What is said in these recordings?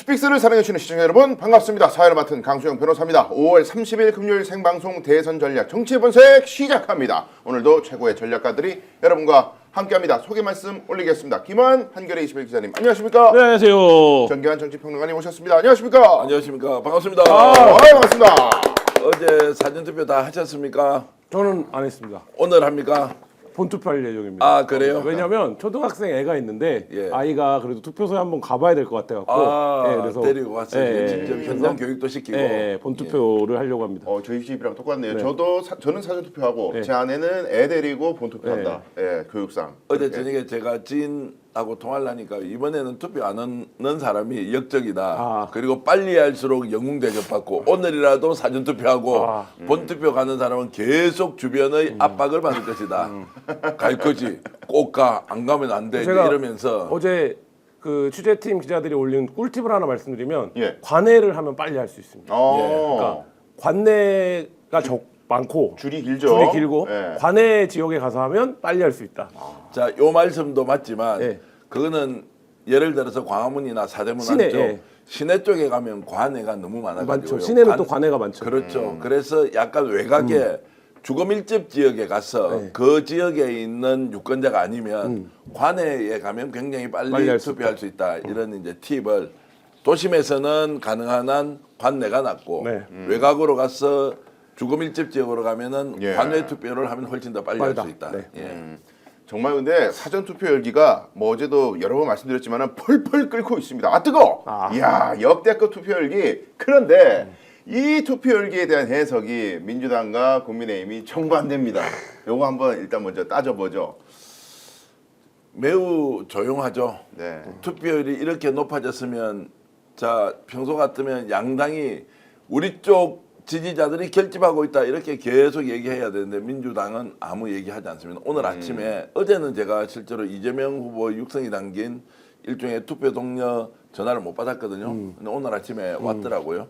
스픽스를 사랑해주시는 시청자 여러분 반갑습니다. 사회를 맡은 강수영 변호사입니다. 5월 30일 금요일 생방송 대선 전략 정치 분석 시작합니다. 오늘도 최고의 전략가들이 여러분과 함께합니다. 소개 말씀 올리겠습니다. 김한 한겨레 21 기자님 안녕하십니까? 네, 안녕하세요. 전기한 정치평론가님 오셨습니다. 안녕하십니까? 안녕하십니까. 반갑습니다. 반갑습니다. 어제 사전투표 다 하셨습니까? 저는 안 했습니다. 오늘 합니까? 본투표할 예정입니다. 아, 그래요? 왜냐하면 초등학생 애가 있는데 예. 아이가 그래도 투표소에 한번 가봐야 될 것 같아갖고 그래서 데리고 갔어요. 예, 직접 예. 현장 교육도 시키고. 본투표를 하려고 합니다. 저희 집이랑 똑같네요. 네. 저는 사전투표하고 네. 제 아내는 애 데리고 본투표한다. 교육상. 어제 저녁에 제가 지인하고 통화를 하니까 이번에는 투표 안 하는 사람이 역적이다. 그리고 빨리 할수록 영웅 대접받고 오늘이라도 사전투표하고 본투표 가는 사람은 계속 주변의 압박을 받을 것이다. 갈 거지. 꼭 가. 안 가면 안 돼. 제가 이러면서 어제 그 취재팀 기자들이 올린 꿀팁을 하나 말씀드리면 예. 관내를 하면 빨리 할 수 있습니다. 그러니까 관내가 많고 줄이 길죠. 줄이 길고 예. 관내 지역에 가서 하면 빨리 할 수 있다. 자, 요 말씀도 맞지만 예. 그거는 예를 들어서 광화문이나 사대문 시내, 안쪽 예. 시내 쪽에 가면 관내가 너무 많아가지고 많죠. 시내는 또 관내가 많죠. 그렇죠. 그래서 약간 외곽에 주거 밀집 지역에 가서 그 지역에 있는 유권자가 아니면 관내에 가면 굉장히 빨리 빨리 할수 투표할 수 있다. 이런 이제 팁을 도심에서는 가능한 한 관내가 낫고 네. 외곽으로 가서 주거 밀집 지역으로 가면은 예. 관내 투표를 하면 훨씬 더 빨리 할 빠르다. 수 있다. 네. 예. 정말 근데 사전투표 열기가 뭐 어제도 여러 번 말씀드렸지만 펄펄 끓고 있습니다. 아 뜨거! 이야 역대급 투표 열기. 그런데 이 투표 열기에 대한 해석이 민주당과 국민의힘이 정반대입니다. 요거 한번 일단 먼저 따져보죠. 매우 조용하죠. 네. 투표율이 이렇게 높아졌으면 자 평소 같으면 양당이 우리 쪽 지지자들이 결집하고 있다 이렇게 계속 얘기해야 되는데 민주당은 아무 얘기하지 않습니다. 오늘 아침에 어제는 제가 실제로 이재명 후보 육성이 담긴 일종의 투표 동료 전화를 못 받았거든요. 근데 오늘 아침에 왔더라고요.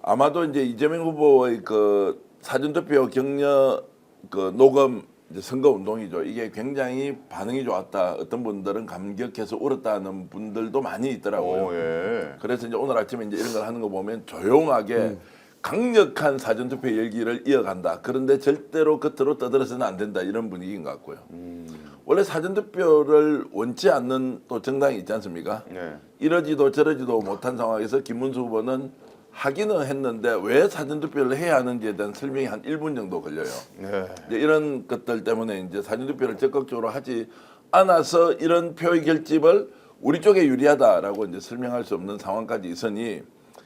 아마도 이제 이재명 후보의 그 사전투표 격려 그 녹음 이제 선거 운동이죠. 이게 굉장히 반응이 좋았다. 어떤 분들은 감격해서 울었다는 분들도 많이 있더라고요. 예. 그래서 이제 오늘 아침에 이제 이런 걸 하는 거 보면 조용하게 강력한 사전투표 열기를 이어간다. 그런데 절대로 겉으로 떠들어서는 안 된다. 이런 분위기인 것 같고요. 원래 사전투표를 원치 않는 또 정당이 있지 않습니까? 네. 이러지도 저러지도 못한 상황에서 김문수 후보는 하기는 했는데 왜 사전투표를 해야 하는지에 대한 설명이 한 1분 정도 걸려요. 네. 이제 이런 것들 때문에 이제 사전투표를 적극적으로 하지 않아서 이런 표의 결집을 우리 쪽에 유리하다라고 이제 설명할 수 없는 상황까지 있으니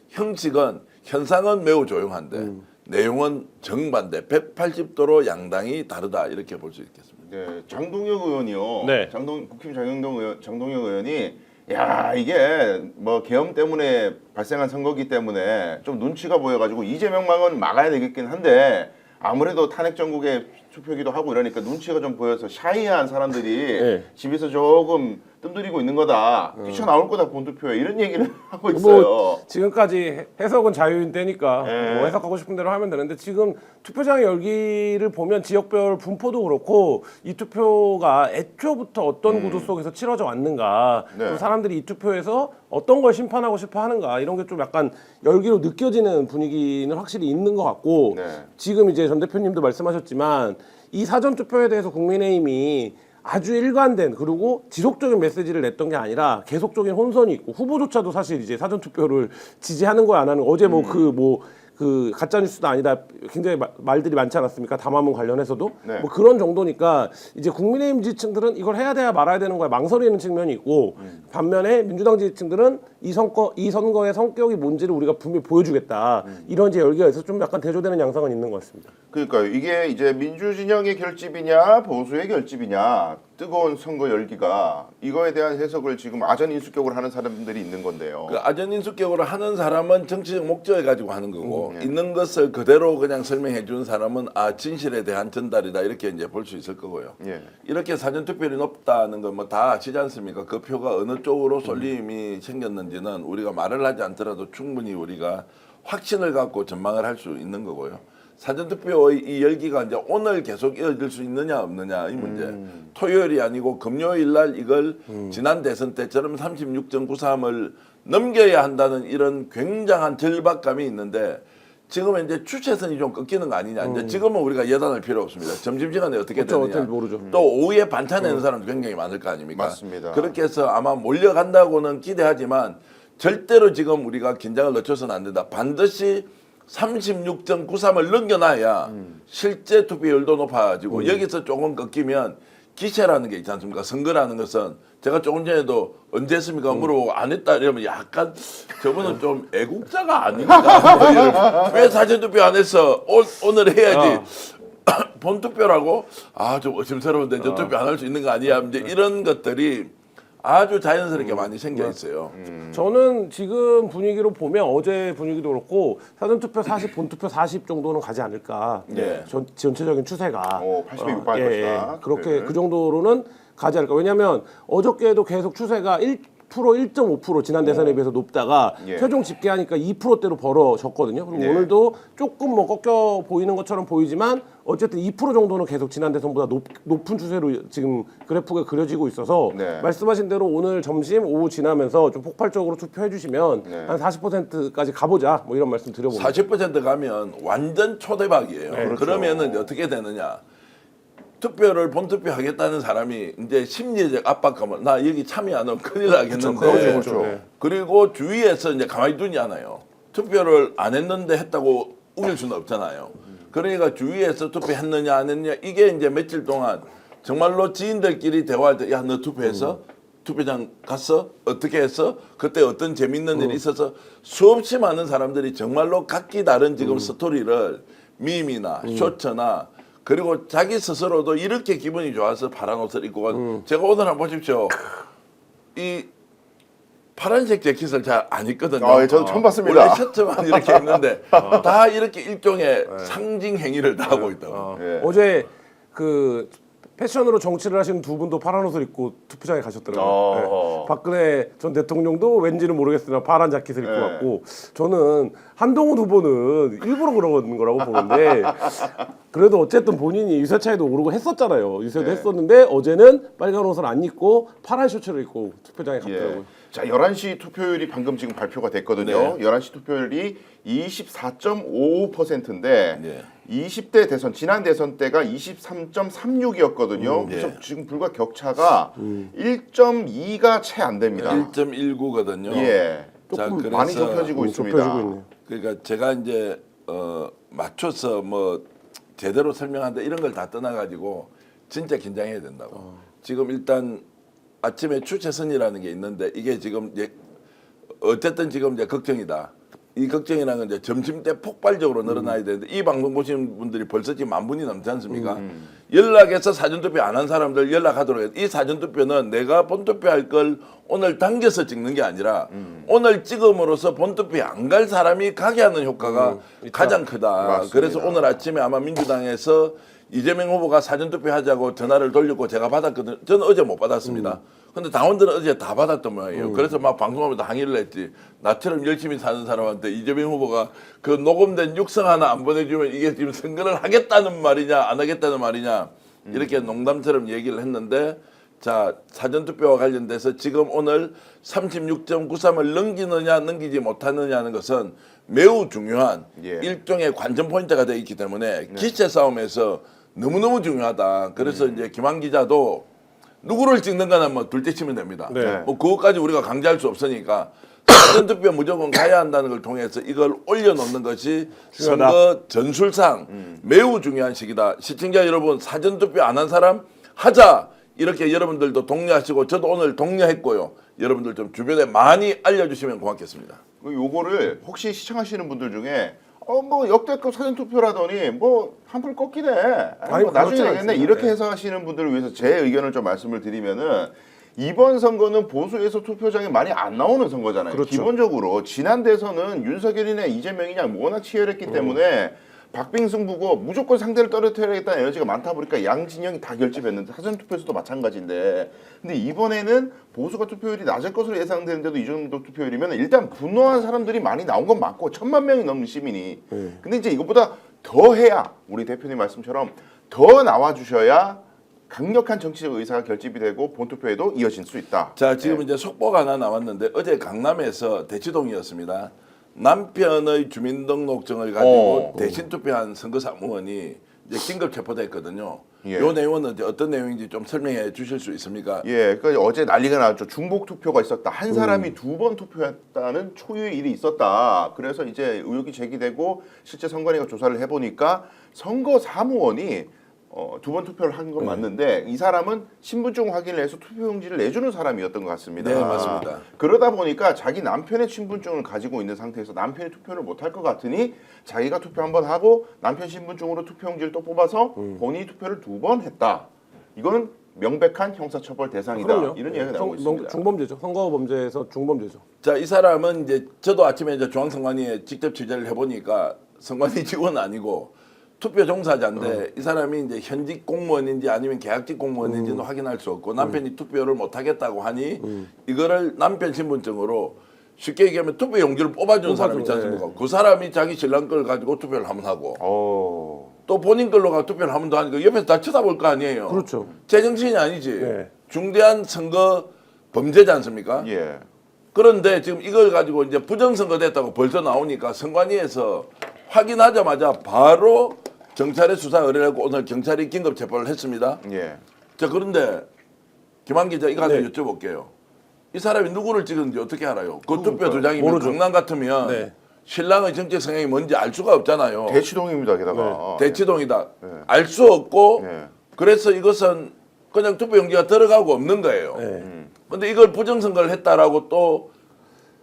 현상은 매우 조용한데 내용은 정반대 180도로 양당이 다르다 이렇게 볼 수 있겠습니다. 네. 장동혁 의원이요. 네. 국힘 장동혁 의원이 야 이게 뭐 계엄 때문에 발생한 선거기 때문에 좀 눈치가 보여가지고 이재명망은 막아야 되겠긴 한데 아무래도 탄핵 전국에 투표기도 하고 이러니까 눈치가 좀 보여서 샤이한 사람들이 네. 집에서 조금 뜸들이고 있는 거다. 뛰쳐나올 거다 본투표에 이런 얘기를 하고 있어요. 뭐 지금까지 해석은 자유인 때니까 네. 뭐 해석하고 싶은 대로 하면 되는데 지금 투표장 열기를 보면 지역별 분포도 그렇고 이 투표가 애초부터 어떤 구도 속에서 치러져 왔는가 네. 또 사람들이 이 투표에서 어떤 걸 심판하고 싶어 하는가 이런 게 좀 약간 열기로 느껴지는 분위기는 확실히 있는 것 같고 네. 지금 이제 전 대표님도 말씀하셨지만 이 사전 투표에 대해서 국민의힘이 아주 일관된 그리고 지속적인 메시지를 냈던 게 아니라 계속적인 혼선이 있고 후보조차도 사실 이제 사전 투표를 지지하는 거야 안 하는 거 어제 그 가짜 뉴스도 아니다 굉장히 말들이 많지 않았습니까? 담화문 관련해서도 네. 뭐 그런 정도니까 이제 국민의힘 지지층들은 이걸 해야 돼야 말아야 되는 거야 망설이는 측면이 있고 반면에 민주당 지지층들은 이 선거의 성격이 뭔지를 우리가 분명히 보여주겠다 이런 이제 열기가 있어서 좀 약간 대조되는 양상은 있는 것 같습니다. 그러니까요. 이게 이제 민주진영의 결집이냐 보수의 결집이냐 뜨거운 선거 열기가 이거에 대한 해석을 지금 아전인수격으로 하는 사람들이 있는 건데요. 그 아전인수격으로 하는 사람은 정치적 목적을 가지고 하는 거고 있는 것을 그대로 그냥 설명해 주는 사람은 진실에 대한 전달이다 이렇게 이제 볼 수 있을 거고요. 예. 이렇게 사전투표율이 높다는 건 뭐 다 아시지 않습니까? 그 표가 어느 쪽으로 쏠림이 생겼는지는 우리가 말을 하지 않더라도 충분히 우리가 확신을 갖고 전망을 할 수 있는 거고요. 사전투표의 이 열기가 이제 오늘 계속 이어질 수 있느냐 없느냐 이 문제. 토요일이 아니고 금요일 날 이걸 지난 대선 때처럼 36.93을 넘겨야 한다는 이런 굉장한 절박감이 있는데 지금은 이제 주체선이 좀 꺾이는 거 아니냐. 이제 지금은 우리가 예단할 필요 없습니다. 점심시간에 어떻게 그렇죠, 되느냐. 어떻게 모르죠. 또 오후에 반찬 내는 사람도 굉장히 많을 거 아닙니까? 맞습니다. 그렇게 해서 아마 몰려간다고는 기대하지만 절대로 지금 우리가 긴장을 늦춰서는 안 된다. 반드시 36.93을 넘겨놔야 실제 투표율도 높아지고 여기서 조금 꺾이면 기세라는 게 있지 않습니까? 선거라는 것은 제가 조금 전에도 언제 했습니까? 물어보고 안 했다 이러면 약간 저분은 좀 애국자가 아닌가? 뭐 이런. 왜 사전투표 안 했어? 오늘 해야지. 본투표라고? 아, 좀 의심스러운데 저 투표 안 할 수 있는 거 아니야? 이제 이런 것들이 아주 자연스럽게 많이 생겨 있어요. 저는 지금 분위기로 보면 어제 분위기도 그렇고 사전투표 40, 본투표 40 정도는 가지 않을까. 네. 전체적인 추세가. 80에 육박할 것이다. 그렇게 네. 그 정도로는 가지 않을까. 왜냐하면 어저께도 계속 추세가 1.5% 지난 대선에 비해서 높다가 예. 최종 집계하니까 2%대로 벌어졌거든요. 그리고 예. 오늘도 조금 뭐 꺾여 보이는 것처럼 보이지만 어쨌든 2% 정도는 계속 지난 대선보다 높은 추세로 지금 그래프가 그려지고 있어서 네. 말씀하신 대로 오늘 점심 오후 지나면서 좀 폭발적으로 투표해 주시면 네. 한 40%까지 가보자 뭐 이런 말씀 드려봅니다. 40% 가면 완전 초대박이에요. 그렇죠. 그러면은 어떻게 되느냐? 투표를 본투표 하겠다는 사람이 이제 심리적 압박감을 나 여기 참여 안 하면 큰일 나겠는데 그렇죠. 네. 그리고 주위에서 이제 가만히 두지 않아요. 투표를 안 했는데 했다고 우길 수는 없잖아요. 그러니까 주위에서 투표했느냐 안 했느냐 이게 이제 며칠 동안 정말로 지인들끼리 대화할 때 야 너 투표했어? 투표장 갔어? 어떻게 했어? 그때 어떤 재밌는 일이 있어서 수없이 많은 사람들이 정말로 각기 다른 지금 스토리를 밈이나 쇼츠나 그리고 자기 스스로도 이렇게 기분이 좋아서 파란 옷을 입고 간 제가 오늘 한번 보십시오. 이 파란색 재킷을 잘 안 입거든요. 아, 예, 저도 처음 봤습니다. 원래 셔츠만 이렇게 입는데 다 이렇게 일종의 상징 행위를 다 하고 있다고. 예. 어제 그 패션으로 정치를 하시는 두 분도 파란 옷을 입고 투표장에 가셨더라고요. 네. 박근혜 전 대통령도 왠지는 모르겠으나 파란 자켓을 입고 네. 왔고 저는 한동훈 후보는 일부러 그런 거라고 보는데 그래도 어쨌든 본인이 유세차에도 오르고 했었잖아요. 유세도 네. 했었는데 어제는 빨간 옷을 안 입고 파란 셔츠를 입고 투표장에 갔더라고요. 예. 자, 11시 투표율이 방금 지금 발표가 됐거든요. 네. 11시 투표율이 24.55%인데 네. 20대 대선 지난 대선 때가 23.36이었거든요. 그래서 네. 지금 불과 격차가 1.2가 채 안 됩니다. 1.19거든요. 예. 자, 조금 그래서 많이 좁혀지고 있습니다. 좁혀지고 있네요. 그러니까 제가 이제 맞춰서 뭐 제대로 설명한다 이런 걸 다 떠나가지고 진짜 긴장해야 된다고. 지금 일단 아침에 추체선이라는 게 있는데 이게 지금 이제 어쨌든 지금 이제 걱정이다. 이 걱정이라는 건 이제 점심 때 폭발적으로 늘어나야 되는데 이 방송 보시는 분들이 벌써 지금 10,000분이 넘지 않습니까? 연락해서 사전투표 안 한 사람들 연락하도록 해요. 이 사전투표는 내가 본투표할 걸 오늘 당겨서 찍는 게 아니라 오늘 찍음으로써 본투표에 안 갈 사람이 가게 하는 효과가 가장 크다. 맞습니다. 그래서 오늘 아침에 아마 민주당에서 이재명 후보가 사전투표 하자고 전화를 돌렸고 제가 받았거든요. 저는 어제 못 받았습니다. 근데 당원들은 어제 다 받았던 모양이에요. 그래서 막 방송하면서 항의를 했지. 나처럼 열심히 사는 사람한테 이재명 후보가 그 녹음된 육성 하나 안 보내주면 이게 지금 선거를 하겠다는 말이냐 안 하겠다는 말이냐 이렇게 농담처럼 얘기를 했는데 자 사전투표와 관련돼서 지금 오늘 36.93을 넘기느냐 넘기지 못하느냐는 것은 매우 중요한 예. 일종의 관전 포인트가 되어 있기 때문에 기체 싸움에서 너무너무 중요하다. 그래서 이제 김한 기자도 누구를 찍는가는 뭐 둘째 치면 됩니다. 네. 뭐 그것까지 우리가 강제할 수 없으니까 사전투표 무조건 가야 한다는 걸 통해서 이걸 올려놓는 것이 중요하다. 선거 전술상 매우 중요한 시기다. 시청자 여러분 사전투표 안 한 사람 하자. 이렇게 여러분들도 독려하시고 저도 오늘 독려했고요. 여러분들 좀 주변에 많이 알려주시면 고맙겠습니다. 요거를 혹시 시청하시는 분들 중에 뭐 역대급 사전투표라더니 뭐 한풀 꺾이네. 아니, 뭐 나중에 그렇진 되겠네. 않습니다. 이렇게 네. 해석하시는 분들을 위해서 제 의견을 좀 말씀을 드리면은 이번 선거는 보수에서 투표장에 많이 안 나오는 선거잖아요. 그렇죠. 기본적으로 지난 대선은 윤석열이나 이재명이냐 워낙 치열했기 때문에 박빙승부고 무조건 상대를 떨어뜨려야겠다는 에너지가 많다 보니까 양 진영이 다 결집했는데 사전투표에서도 마찬가지인데 근데 이번에는 보수가 투표율이 낮을 것으로 예상되는데도 이 정도 투표율이면 일단 분노한 사람들이 많이 나온 건 맞고 1,000만 명이 넘는 시민이 근데 이제 이것보다 더 해야 우리 대표님 말씀처럼 더 나와 주셔야 강력한 정치적 의사가 결집이 되고 본투표에도 이어질 수 있다. 자, 지금 이제 속보가 하나 나왔는데 어제 강남에서 대치동이었습니다. 남편의 주민등록증을 가지고 대신 투표한 선거사무원이 이제 긴급 체포됐거든요. 예. 이 내용은 이제 어떤 내용인지 좀 설명해 주실 수 있습니까? 예, 그러니까 어제 난리가 났죠. 중복 투표가 있었다. 한 사람이 2번 투표했다는 초유의 일이 있었다. 그래서 이제 의혹이 제기되고 실제 선관위가 조사를 해보니까 선거 사무원이 2번 투표를 한 건 맞는데 이 사람은 신분증 확인을 해서 투표용지를 내주는 사람이었던 것 같습니다. 네, 맞습니다. 그러다 보니까 자기 남편의 신분증을 가지고 있는 상태에서 남편이 투표를 못할 것 같으니 자기가 투표 한번 하고 남편 신분증으로 투표용지를 또 뽑아서 본인이 투표를 2번 했다. 이거는 명백한 형사처벌 대상이다. 그럼요. 이런 이야기가 나오고 있습니다. 중범죄죠. 선거범죄에서 중범죄죠. 자, 이 사람은 이제 저도 아침에 이제 중앙선관위에 직접 취재를 해보니까 선관위 직원은 아니고 투표 종사자인데 이 사람이 이제 현직 공무원인지 아니면 계약직 공무원인지는 확인할 수 없고 남편이 투표를 못 하겠다고 하니 이거를 남편 신분증으로 쉽게 얘기하면 투표 용지를 뽑아주는 사람 있지 않습니까? 그 사람이 자기 신랑 걸 가지고 투표를 하면 하고 또 본인 걸로 가 투표를 하면 더 하니까 옆에서 다 쳐다볼 거 아니에요. 그렇죠. 제정신이 아니지. 네. 중대한 선거 범죄지 않습니까? 예. 그런데 지금 이걸 가지고 이제 부정선거 됐다고 벌써 나오니까 선관위에서 확인하자마자 바로 경찰에 수사 의뢰를 하고 오늘 경찰이 긴급 체포를 했습니다. 예. 자, 그런데 김한 기자 이거 하나 네. 여쭤볼게요. 이 사람이 누구를 찍은지 어떻게 알아요? 그 투표 도장이면 모르죠. 강남 같으면 네. 신랑의 정책 성향이 뭔지 알 수가 없잖아요. 대치동입니다. 게다가. 대치동이다. 알 수 없고 네. 그래서 이것은 그냥 투표용지가 들어가고 없는 거예요. 그런데 이걸 부정선거를 했다라고 또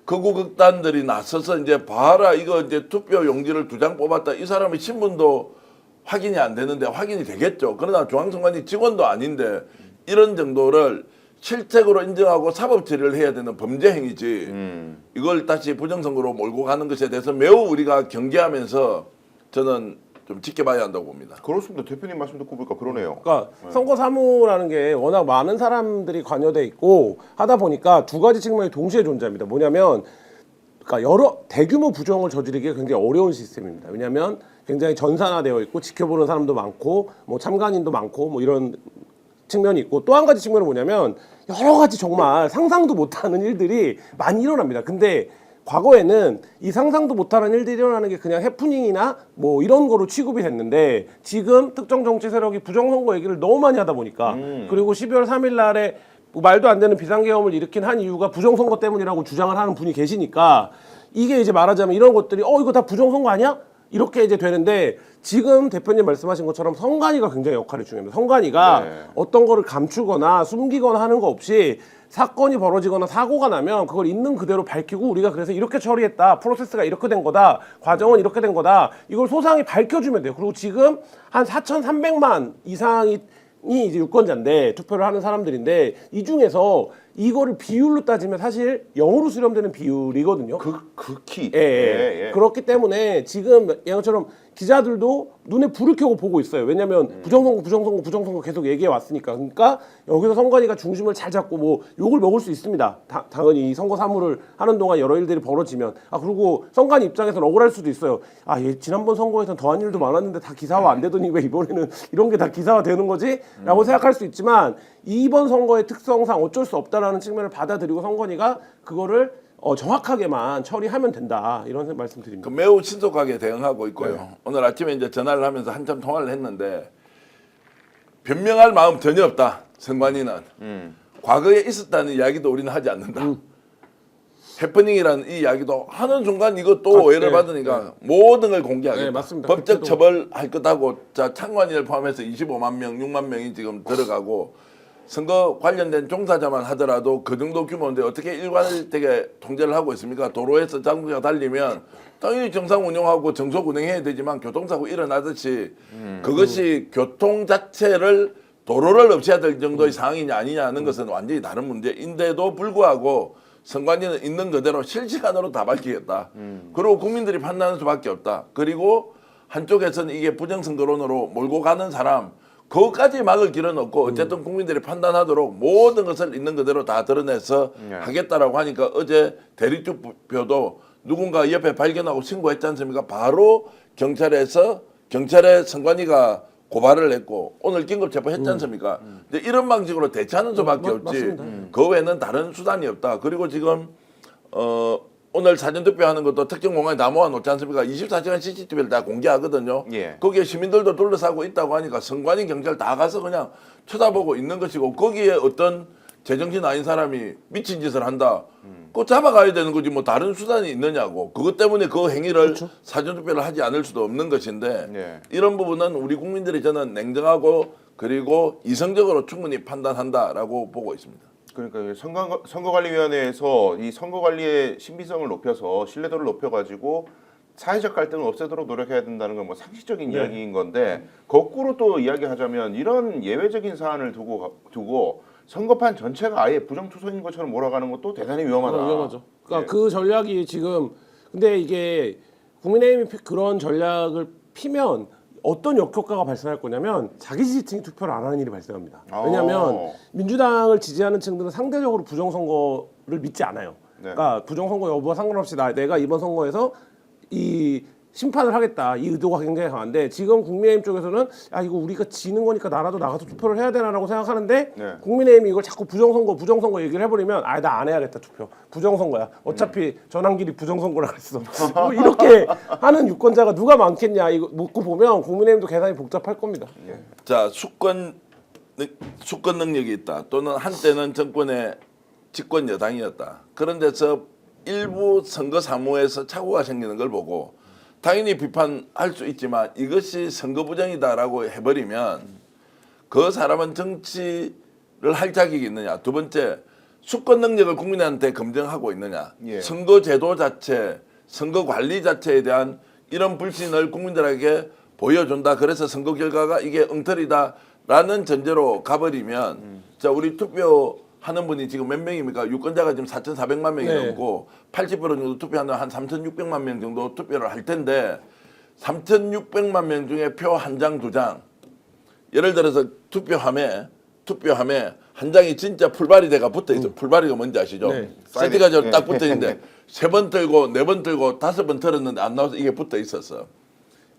극우 극단들이 나서서 이제 봐라 이거 이제 투표 용지를 2장 뽑았다. 이 사람의 신분도 확인이 안 되는데 확인이 되겠죠. 그러나 중앙선관위 직원도 아닌데 이런 정도를 실책으로 인정하고 사법 처리를 해야 되는 범죄 행위지. 이걸 다시 부정선거로 몰고 가는 것에 대해서 매우 우리가 경계하면서 저는 좀 지켜봐야 한다고 봅니다. 그렇습니다. 대표님 말씀 듣고 보니까 그러네요. 그러니까 선거사무라는 게 워낙 많은 사람들이 관여돼 있고 하다 보니까 두 가지 측면이 동시에 존재합니다. 뭐냐면 그러니까 여러 대규모 부정을 저지르기가 굉장히 어려운 시스템입니다. 왜냐하면 굉장히 전산화되어 있고 지켜보는 사람도 많고 뭐 참관인도 많고 뭐 이런 측면이 있고 또 한 가지 측면은 뭐냐면 여러 가지 정말 상상도 못하는 일들이 많이 일어납니다. 근데 과거에는 이 상상도 못하는 일들이 일어나는 게 그냥 해프닝이나 뭐 이런 거로 취급이 됐는데 지금 특정 정치 세력이 부정선거 얘기를 너무 많이 하다 보니까 그리고 12월 3일 날에 뭐 말도 안 되는 비상계엄을 일으킨 한 이유가 부정선거 때문이라고 주장을 하는 분이 계시니까 이게 이제 말하자면 이런 것들이 이거 다 부정선거 아니야? 이렇게 이제 되는데 지금 대표님 말씀하신 것처럼 선관위가 굉장히 역할이 중요합니다. 선관위가 어떤 거를 감추거나 숨기거나 하는 거 없이 사건이 벌어지거나 사고가 나면 그걸 있는 그대로 밝히고 우리가 그래서 이렇게 처리했다. 프로세스가 이렇게 된 거다. 과정은 이렇게 된 거다. 이걸 소상히 밝혀주면 돼요. 그리고 지금 한 4,300만 이상이 이제 유권자인데 투표를 하는 사람들인데 이 중에서 이거를 비율로 따지면 사실 0으로 수렴되는 비율이거든요. 극히. 예. 그렇기 때문에 지금 양처럼 기자들도 눈에 불을 켜고 보고 있어요. 왜냐하면 부정선거 계속 얘기해 왔으니까. 그러니까 여기서 선관위가 중심을 잘 잡고 뭐 욕을 먹을 수 있습니다. 당연히 이 선거 사무를 하는 동안 여러 일들이 벌어지면 그리고 선관위 입장에서는 억울할 수도 있어요. 얘 지난번 선거에서는 더한 일도 많았는데 다 기사화 안 되더니 왜 이번에는 이런 게 다 기사화 되는 거지? 라고 생각할 수 있지만 이번 선거의 특성상 어쩔 수 없다라는 측면을 받아들이고 선관위가 그거를 정확하게만 처리하면 된다 이런 말씀드립니다. 매우 신속하게 대응하고 있고요. 오늘 아침에 이제 전화를 하면서 한참 통화를 했는데 변명할 마음 전혀 없다. 선관위는 과거에 있었다는 이야기도 우리는 하지 않는다. 해프닝이라는 이 이야기도 하는 순간 이것도 오해를 받으니까 모든 걸 공개하겠다. 네, 맞습니다. 법적 처벌할 것하고 자 참관인을 포함해서 25만 명, 6만 명이 지금 들어가고 선거 관련된 종사자만 하더라도 그 정도 규모인데 어떻게 일괄되게 통제를 하고 있습니까? 도로에서 장비가 달리면 당연히 정상 운영하고 정속 운행해야 되지만 교통사고 일어나듯이 그것이 교통 자체를 도로를 없애야 될 정도의 상황이냐 아니냐 하는 것은 완전히 다른 문제인데도 불구하고 선관위는 있는 그대로 실시간으로 다 밝히겠다. 그리고 국민들이 판단할 수밖에 없다. 그리고 한쪽에서는 이게 부정선거론으로 몰고 가는 사람 그것까지 막을 길은 없고 어쨌든 국민들이 판단하도록 모든 것을 있는 그대로 다 드러내서 하겠다라고 하니까 어제 대리투표도 누군가 옆에 발견하고 신고했지 않습니까? 바로 경찰에서 경찰에 선관위가 고발을 했고 오늘 긴급 체포했지 않습니까? 이제 이런 방식으로 대처하는 수밖에 없지. 맞습니다. 그 외에는 다른 수단이 없다. 그리고 지금 오늘 사전투표하는 것도 특정 공간에 다 모아놓지 않습니까? 24시간 CCTV를 다 공개하거든요. 예. 거기에 시민들도 둘러싸고 있다고 하니까 선관위 경찰 다 가서 그냥 쳐다보고 있는 것이고 거기에 어떤 제정신 아닌 사람이 미친 짓을 한다. 그거 잡아가야 되는 거지 뭐 다른 수단이 있느냐고. 그것 때문에 그 행위를 그렇죠. 사전투표를 하지 않을 수도 없는 것인데 예. 이런 부분은 우리 국민들이 저는 냉정하고 그리고 이성적으로 충분히 판단한다라고 보고 있습니다. 그러니까 선거관리위원회에서 이 선거관리의 신비성을 높여서 신뢰도를 높여가지고 사회적 갈등을 없애도록 노력해야 된다는 건 뭐 상식적인 이야기인 건데 거꾸로 또 이야기하자면 이런 예외적인 사안을 두고 선거판 전체가 아예 부정투성인 것처럼 몰아가는 것도 대단히 위험하다. 위험하죠. 그러니까 예. 그 전략이 지금 근데 이게 국민의힘이 그런 전략을 피면 어떤 역효과가 발생할 거냐면 자기 지지층이 투표를 안 하는 일이 발생합니다. 왜냐하면 민주당을 지지하는 층들은 상대적으로 부정선거를 믿지 않아요. 네. 그러니까 부정선거 여부와 상관없이 내가 이번 선거에서 이 심판을 하겠다 이 의도가 굉장히 강한데 지금 국민의힘 쪽에서는 야 이거 우리가 지는 거니까 나라도 나가서 투표를 해야 되나라고 생각하는데 네. 국민의힘이 이걸 자꾸 부정선거 얘기를 해버리면 아 나 안 해야겠다 투표 부정선거야 어차피 전환길이 부정선거라 그랬어 뭐 이렇게 하는 유권자가 누가 많겠냐 이거 묻고 보면 국민의힘도 계산이 복잡할 겁니다. 자 수권 능력이 있다 또는 한때는 정권의 집권 여당이었다 그런 데서 일부 선거 사무에서 착오가 생기는 걸 보고 당연히 비판할 수 있지만 이것이 선거 부정이다라고 해버리면 그 사람은 정치를 할 자격이 있느냐 두 번째 수권 능력을 국민한테 검증하고 있느냐 예. 선거 제도 자체 선거 관리 자체에 대한 이런 불신을 국민들에게 보여준다 그래서 선거 결과가 이게 엉터리다라는 전제로 가버리면 자 우리 투표하는 분이 지금 몇 명입니까? 유권자가 지금 4,400만 명이 네. 넘고 80% 정도 투표하는 한 3,600만 명 정도 투표를 할 텐데 3,600만 명 중에 표 한 장, 두 장 예를 들어서 투표함에 한 장이 진짜 풀바리대가 붙어 있어. 풀바리가 뭔지 아시죠? 네. 세트가 네. 딱 붙어 있는데 세 번 들고 네 번 들고 다섯 번 들었는데 안 나와서 이게 붙어 있었어.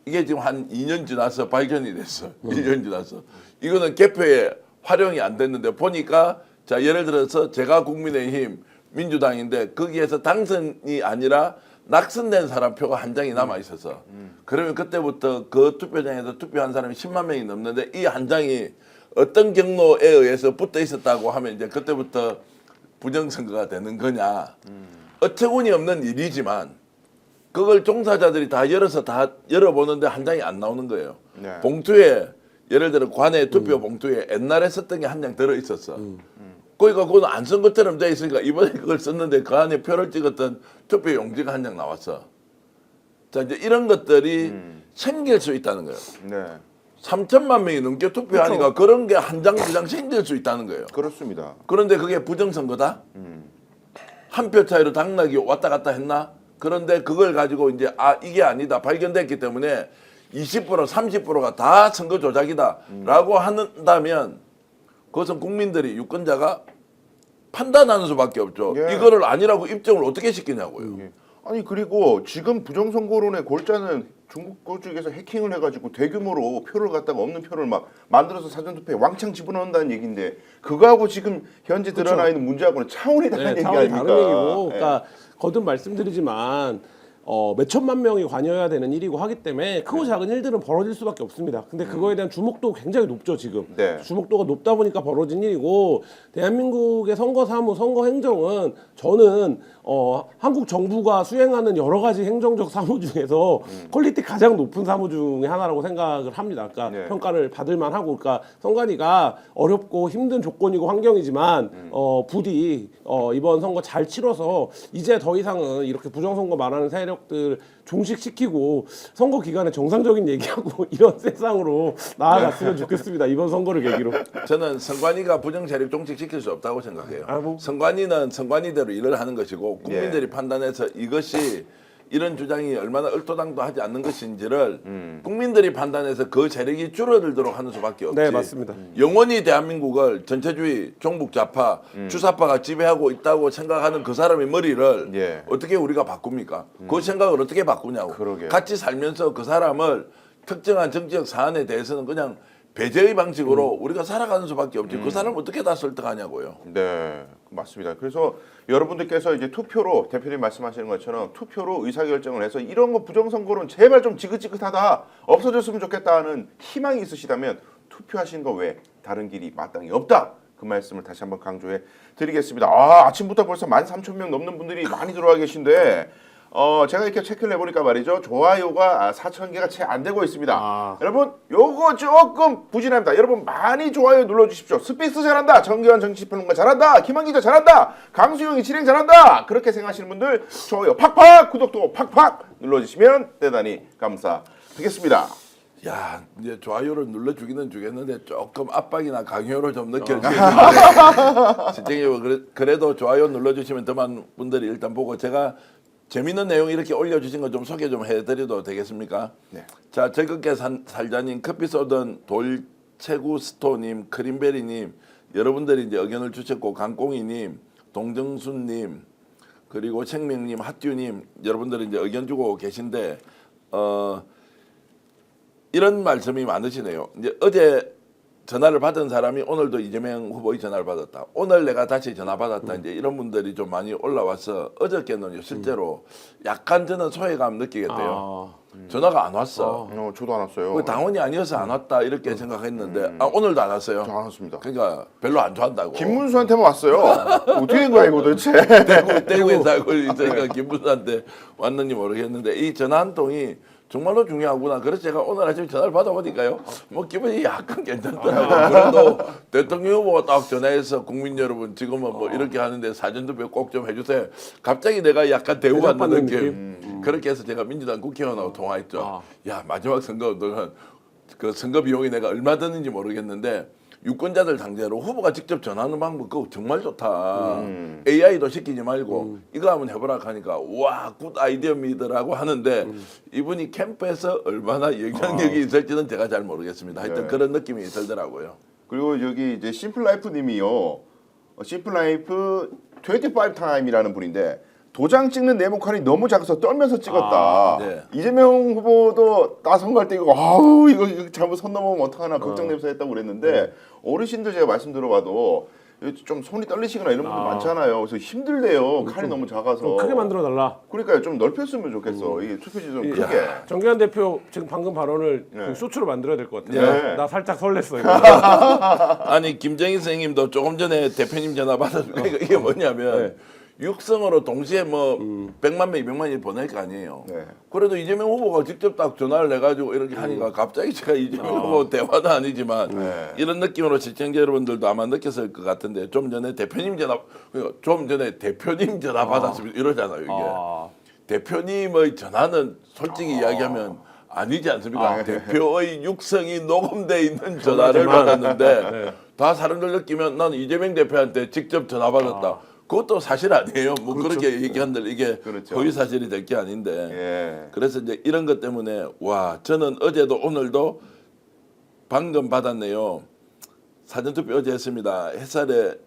이게 지금 한 2년 지나서 발견이 됐어. 2년 지나서. 이거는 개표에 활용이 안 됐는데 보니까 자 예를 들어서 제가 국민의힘 민주당인데 거기에서 당선이 아니라 낙선된 사람 표가 한 장이 남아 있어서 그러면 그때부터 그 투표장에서 투표한 사람이 10만 명이 넘는데 이 한 장이 어떤 경로에 의해서 붙어 있었다고 하면 이제 그때부터 부정선거가 되는 거냐 어처구니 없는 일이지만 그걸 종사자들이 다 열어서 다 열어보는데 한 장이 안 나오는 거예요. 네. 봉투에 예를 들어 관내 투표 봉투에 옛날에 썼던 게 한 장 들어 있었어. 그러니까 그건 안 쓴 것처럼 돼 있으니까 이번에 그걸 썼는데 그 안에 표를 찍었던 투표 용지가 한 장 나왔어. 자 이제 이런 것들이 생길 수 있다는 거예요. 네. 3천만 명이 넘게 투표하니까 그런 게 한 장, 두 장 생길 수 있다는 거예요. 그렇습니다. 그런데 그게 부정선거다? 한 표 차이로 당락이 왔다 갔다 했나? 그런데 그걸 가지고 이제 아 이게 아니다 발견됐기 때문에 20% 30%가 다 선거 조작이다라고 한다면 그것은 국민들이 유권자가 판단하는 수밖에 없죠. 예. 이거를 아니라고 입증을 어떻게 시키냐고요. 예. 아니 그리고 지금 부정선거론의 골자는 중국 쪽에서 해킹을 해가지고 대규모로 표를 갖다가 없는 표를 막 만들어서 사전투표에 왕창 집어넣는다는 얘기인데 그거하고 지금 현재 드러나 있는 문제하고는 차원이 다른 얘기 차원이 아닙니까? 다른 얘기고, 예. 그러니까 거듭 말씀드리지만 몇 천만 명이 관여해야 되는 일이고 하기 때문에 크고 작은 일들은 벌어질 수밖에 없습니다. 근데 그거에 대한 주목도가 굉장히 높죠 지금. 네. 주목도가 높다 보니까 벌어진 일이고 대한민국의 선거 사무, 선거 행정은 저는 한국 정부가 수행하는 여러 가지 행정적 사무 중에서 퀄리티 가장 높은 사무 중에 하나라고 생각을 합니다. 그러니까 네. 평가를 받을 만하고, 그러니까 선관위가 어렵고 힘든 조건이고 환경이지만 부디 이번 선거 잘 치러서 이제 더 이상은 이렇게 부정선거 말하는 세력들 종식시키고 선거 기간에 정상적인 얘기하고 이런 세상으로 나아갔으면 좋겠습니다. 이번 선거를 계기로. 저는 선관위가 부정 세력 종식시킬 수 없다고 생각해요. 아, 뭐. 선관위는 선관위대로 일을 하는 것이고 국민들이 판단해서 이것이 이런 주장이 얼마나 얼토당도 하지 않는 것인지를 국민들이 판단해서 그 세력이 줄어들도록 하는 수밖에 없지. 네, 맞습니다. 영원히 대한민국을 전체주의, 종북 좌파, 주사파가 지배하고 있다고 생각하는 그 사람의 머리를 예. 어떻게 우리가 바꿉니까? 그 생각을 어떻게 바꾸냐고. 그러게요. 같이 살면서 그 사람을 특정한 정치적 사안에 대해서는 그냥 배제의 방식으로 우리가 살아가는 수밖에 없지. 그 사람 어떻게 다 설득하냐고요. 네, 맞습니다. 그래서 여러분들께서 이제 투표로 대표님 말씀하시는 것처럼 투표로 의사결정을 해서 이런 거 부정선거는 제발 좀 지긋지긋하다 없어졌으면 좋겠다 하는 희망이 있으시다면 투표하시는 거 외에 다른 길이 마땅히 없다. 그 말씀을 다시 한번 강조해 드리겠습니다. 아침부터 벌써 13,000명 넘는 분들이 많이 들어와 계신데 제가 이렇게 체크를 해보니까 말이죠. 좋아요가 4,000개가 채 안 되고 있습니다. 여러분 요거 조금 부진합니다. 여러분 많이 좋아요 눌러주십시오. 스픽스 잘한다. 정기환 정치평론가 잘한다. 김한 기자 잘한다. 강수영이 진행 잘한다. 그렇게 생각하시는 분들 좋아요 팍팍 구독도 팍팍 눌러주시면 대단히 감사하겠습니다. 야, 이제 좋아요를 눌러주기는 주겠는데 조금 압박이나 강요를 좀 느껴지는데 실제로 그래도 좋아요 눌러주시면 더 많은 분들이 일단 보고 제가 재밌는 내용 이렇게 올려주신 거 좀 소개 좀 해드려도 되겠습니까? 네. 자, 즐겁게 살자님, 커피 쏘던 돌체구스토님, 크림베리님, 여러분들이 이제 의견을 주셨고 강꽁이님, 동정순님, 그리고 생명님, 핫듀님, 여러분들이 이제 의견 주고 계신데 이런 말씀이 많으시네요. 이제 어제 전화를 받은 사람이 오늘도 이재명 후보의 전화를 받았다. 오늘 내가 다시 전화 받았다. 이제 이런 분들이 좀 많이 올라와서 어저께는 실제로 약간 저는 소외감 느끼겠대요. 전화가 안 왔어. 저도 안 왔어요. 그 당원이 아니어서 안 왔다 이렇게 생각했는데 오늘도 안 왔어요. 저 안 왔습니다. 그러니까 별로 안 좋아한다고. 김문수한테만 왔어요. 어떻게 된 거야 이거 도대체? 대구에 살고 있으니까 김문수한테 왔는지 모르겠는데 이 전화 한 통이 정말로 중요하구나. 그래서 제가 오늘 아침에 전화를 받아보니까요. 뭐 기분이 약간 괜찮더라고요. 그래도 대통령 후보가 딱 전화해서 국민 여러분 지금은 뭐 이렇게 하는데 사전투표 꼭 좀 해주세요. 갑자기 내가 약간 대우받는 느낌. 그렇게 해서 제가 민주당 국회의원하고 통화했죠. 야 마지막 선거 너는 그 선거 비용이 내가 얼마 드는지 모르겠는데 유권자들 상대로 후보가 직접 전하는 방법 그거 정말 좋다. AI도 시키지 말고 이거 한번 해보라 하니까 와 굿 아이디어입니다라고 하는데 이분이 캠프에서 얼마나 영향력이 있을지는 제가 잘 모르겠습니다. 하여튼 네. 그런 느낌이 들더라고요. 그리고 여기 이제 심플라이프님이요. 심플라이프 25 타임이라는 분인데 도장 찍는 네모칸이 너무 작아서 떨면서 찍었다. 네. 이재명 후보도 나 선거할 때 이거 아우 이거 잘못 선 넘으면 어떡하나 걱정되면서 했다고 그랬는데 어르신들 제가 말씀 들어봐도 좀 손이 떨리시거나 이런 분들 많잖아요. 그래서 힘들대요. 칸이 너무 작아서. 좀 크게 만들어 달라. 그러니까요. 좀 넓혔으면 좋겠어. 이게 투표지 좀 크게. 정기환 대표 지금 방금 발언을 네. 그 쇼츠로 만들어야 될 것 같아요. 네. 나 살짝 설렜어 이거. 아니 김정인 선생님도 조금 전에 대표님 전화 받았는데 이게 뭐냐면 육성으로 동시에 뭐 100만 명, 200만이 보낼 거 아니에요. 네. 그래도 이재명 후보가 직접 딱 전화를 해가지고 이렇게 하니까 갑자기 제가 이재명 후보 대화는 아니지만 네. 이런 느낌으로 시청자 여러분들도 아마 느꼈을 것 같은데 좀 전에 대표님 전화 받았습니다 이러잖아요 이게. 대표님의 전화는 솔직히 이야기하면 아니지 않습니까? 대표의 육성이 녹음돼 있는 전화를 받았는데 다 사람들 느끼면 난 이재명 대표한테 직접 전화 받았다. 그것도 사실 아니에요. 뭐 그렇게 얘기한들 이게 그렇죠. 허위 사실이 될 게 아닌데. 예. 그래서 이제 이런 것 때문에 와 저는 어제도 오늘도 방금 받았네요. 사전투표 어제 했습니다. 햇살에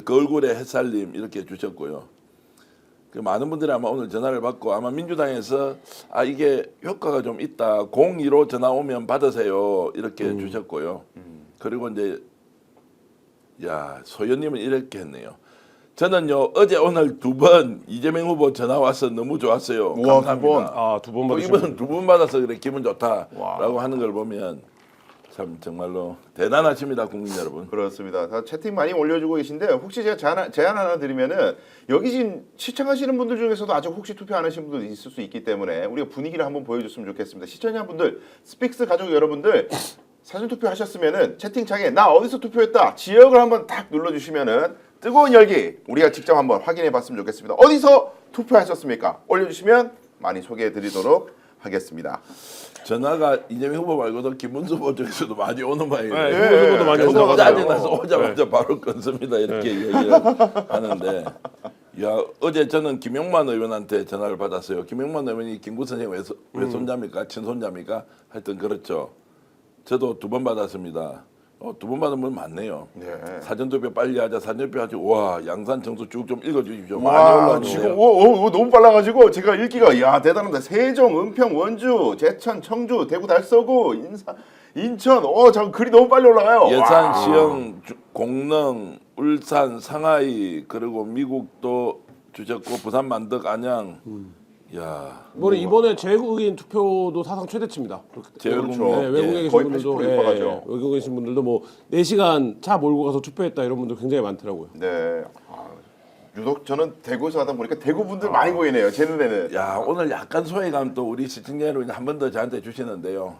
그 얼굴에 햇살님 이렇게 주셨고요. 그 많은 분들이 아마 오늘 전화를 받고 아마 민주당에서 이게 효과가 좀 있다. 02로 전화 오면 받으세요 이렇게 주셨고요. 그리고 이제 야 소연님은 이렇게 했네요. 저는요 어제 오늘 2번 이재명 후보 전화 와서 너무 좋았어요. 우와, 감사합니다. 2번 또 받으신 이번은 2번 받아서 그래 기분 좋다라고 하는 걸 보면 참 정말로 대단하십니다 국민 여러분. 그렇습니다. 다 채팅 많이 올려주고 계신데 혹시 제가 제안 하나 드리면은 여기 지금 시청하시는 분들 중에서도 아직 혹시 투표 안 하신 분들 있을 수 있기 때문에 우리가 분위기를 한번 보여줬으면 좋겠습니다. 시청자분들, 스픽스 가족 여러분들 사전 투표 하셨으면은 채팅창에 나 어디서 투표했다 지역을 한번 딱 눌러주시면은 뜨거운 열기 우리가 직접 한번 확인해봤으면 좋겠습니다. 어디서 투표하셨습니까? 올려주시면 많이 소개해드리도록 하겠습니다. 전화가 이재명 후보 말고도 김문수 후보 쪽에서도 많이 오는 모양이에요. 네, 김문수 후보도 많이 그래서 오고 짜증나서 오자마자 바로 끊습니다. 이렇게 얘기를 하는데 야 어제 저는 김용만 의원한테 전화를 받았어요. 김용만 의원이 김구 선생 외손자입니까? 친손자입니까? 하여튼 그렇죠. 저도 2번 받았습니다. 두 번 받은 분 많네요. 네. 사전투표 빨리 하자. 사전투표 하자. 와 양산 청소 쭉 좀 읽어주십시오. 많이 와, 올라왔네요. 지금 너무 빨라가지고 제가 읽기가 야 대단합니다. 세종, 은평, 원주, 제천, 청주, 대구, 달서구, 인천. 잠 글이 너무 빨리 올라가요. 예산, 와. 시흥, 공릉, 울산, 상하이 그리고 미국도 주셨고 부산, 만덕, 안양. 야 이번에 재외국인 투표도 사상 최대치입니다. 재외국인 그렇죠. 네, 외국에 예. 계신 거의 분들도 80% 육박하죠. 외국에 계신 분들도 뭐 4시간 차 몰고 가서 투표했다 이런 분들 굉장히 많더라고요. 네. 유독 저는 대구에서 하다 보니까 대구 분들 많이 보이네요. 제 눈에는. 야 오늘 약간 소외감 또 우리 시청자 여러분이 한 번 더 저한테 주시는데요.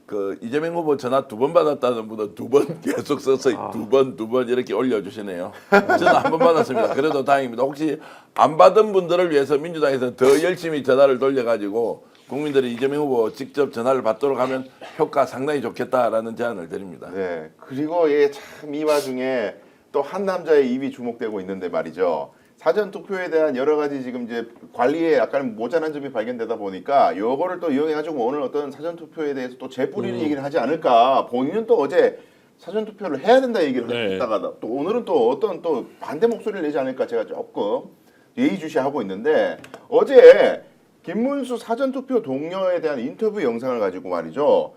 그 이재명 후보 전화 2번 받았다는 분은 2번 계속 써서 2번 이렇게 올려주시네요. 저는 한 번 받았습니다. 그래도 다행입니다. 혹시 안 받은 분들을 위해서 민주당에서 더 열심히 전화를 돌려가지고 국민들이 이재명 후보 직접 전화를 받도록 하면 효과 상당히 좋겠다라는 제안을 드립니다. 네. 그리고 참 이 와중에 또 한 남자의 입이 주목되고 있는데 말이죠. 사전 투표에 대한 여러 가지 지금 이제 관리에 약간 모자란 점이 발견되다 보니까 요거를 또 이용해가지고 오늘 어떤 사전 투표에 대해서 또 재뿌리는 얘기를 하지 않을까. 본인은 또 어제 사전 투표를 해야 된다 얘기를 네. 했다가 또 오늘은 또 어떤 또 반대 목소리를 내지 않을까 제가 조금 예의주시하고 있는데 어제 김문수 사전 투표 동료에 대한 인터뷰 영상을 가지고 말이죠.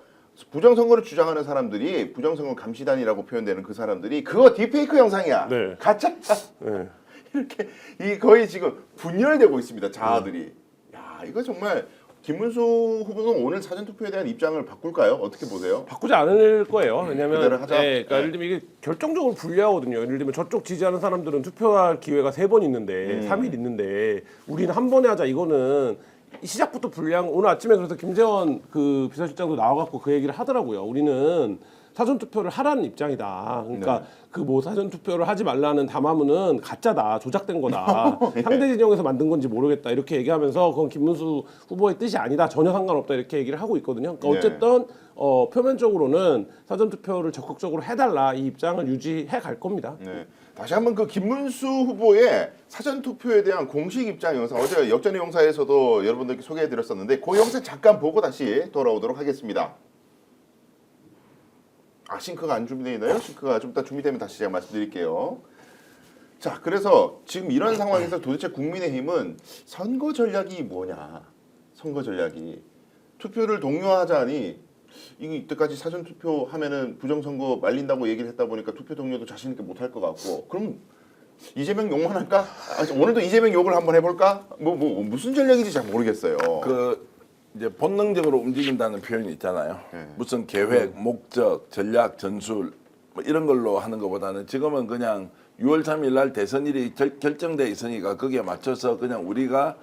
부정선거를 주장하는 사람들이 부정선거 감시단이라고 표현되는 그 사람들이 그거 딥페이크 영상이야. 네. 가짜야. 네. 이렇게 거의 지금 분열되고 있습니다. 자아들이. 야 이거 정말 김문수 후보는 오늘 사전 투표에 대한 입장을 바꿀까요? 어떻게 보세요? 바꾸지 않을 거예요. 왜냐하면 그대로 하자. 그러니까 예를 들면 이게 결정적으로 불리하거든요. 예를 들면 저쪽 지지하는 사람들은 투표할 기회가 3번 있는데 3일 있는데 우리는 한 번에 하자. 이거는 시작부터 불리한. 오늘 아침에 그래서 김재원 그 비서실장도 나와갖고 그 얘기를 하더라고요. 우리는 사전 투표를 하라는 입장이다. 그러니까 그 뭐 사전 투표를 하지 말라는 담화문은 가짜다, 조작된 거다. 상대 진영에서 만든 건지 모르겠다. 이렇게 얘기하면서 그건 김문수 후보의 뜻이 아니다. 전혀 상관없다. 이렇게 얘기를 하고 있거든요. 그러니까 어쨌든 표면적으로는 사전 투표를 적극적으로 해달라 이 입장을 유지해 갈 겁니다. 네. 다시 한번 그 김문수 후보의 사전 투표에 대한 공식 입장 영상 어제 역전의 용사에서도 여러분들께 소개해드렸었는데 그 영상 잠깐 보고 다시 돌아오도록 하겠습니다. 싱크가 안 준비되어 있나요? 싱크가 좀 이따 준비되면 다시 제가 말씀드릴게요. 자, 그래서 지금 이런 상황에서 도대체 국민의힘은 선거 전략이 뭐냐? 선거 전략이 투표를 독려하자니 이때까지 사전 투표하면은 부정선거 말린다고 얘기를 했다 보니까 투표 동료도 자신 있게 못할 것 같고 그럼 이재명 욕만 할까? 오늘도 이재명 욕을 한번 해볼까? 무슨 전략인지 잘 모르겠어요. 이제 본능적으로 움직인다는 표현이 있잖아요. 무슨 계획, 목적, 전략, 전술 뭐 이런 걸로 하는 것보다는 지금은 그냥 6월 3일 날 대선일이 결정돼 있으니까 거기에 맞춰서 그냥 우리가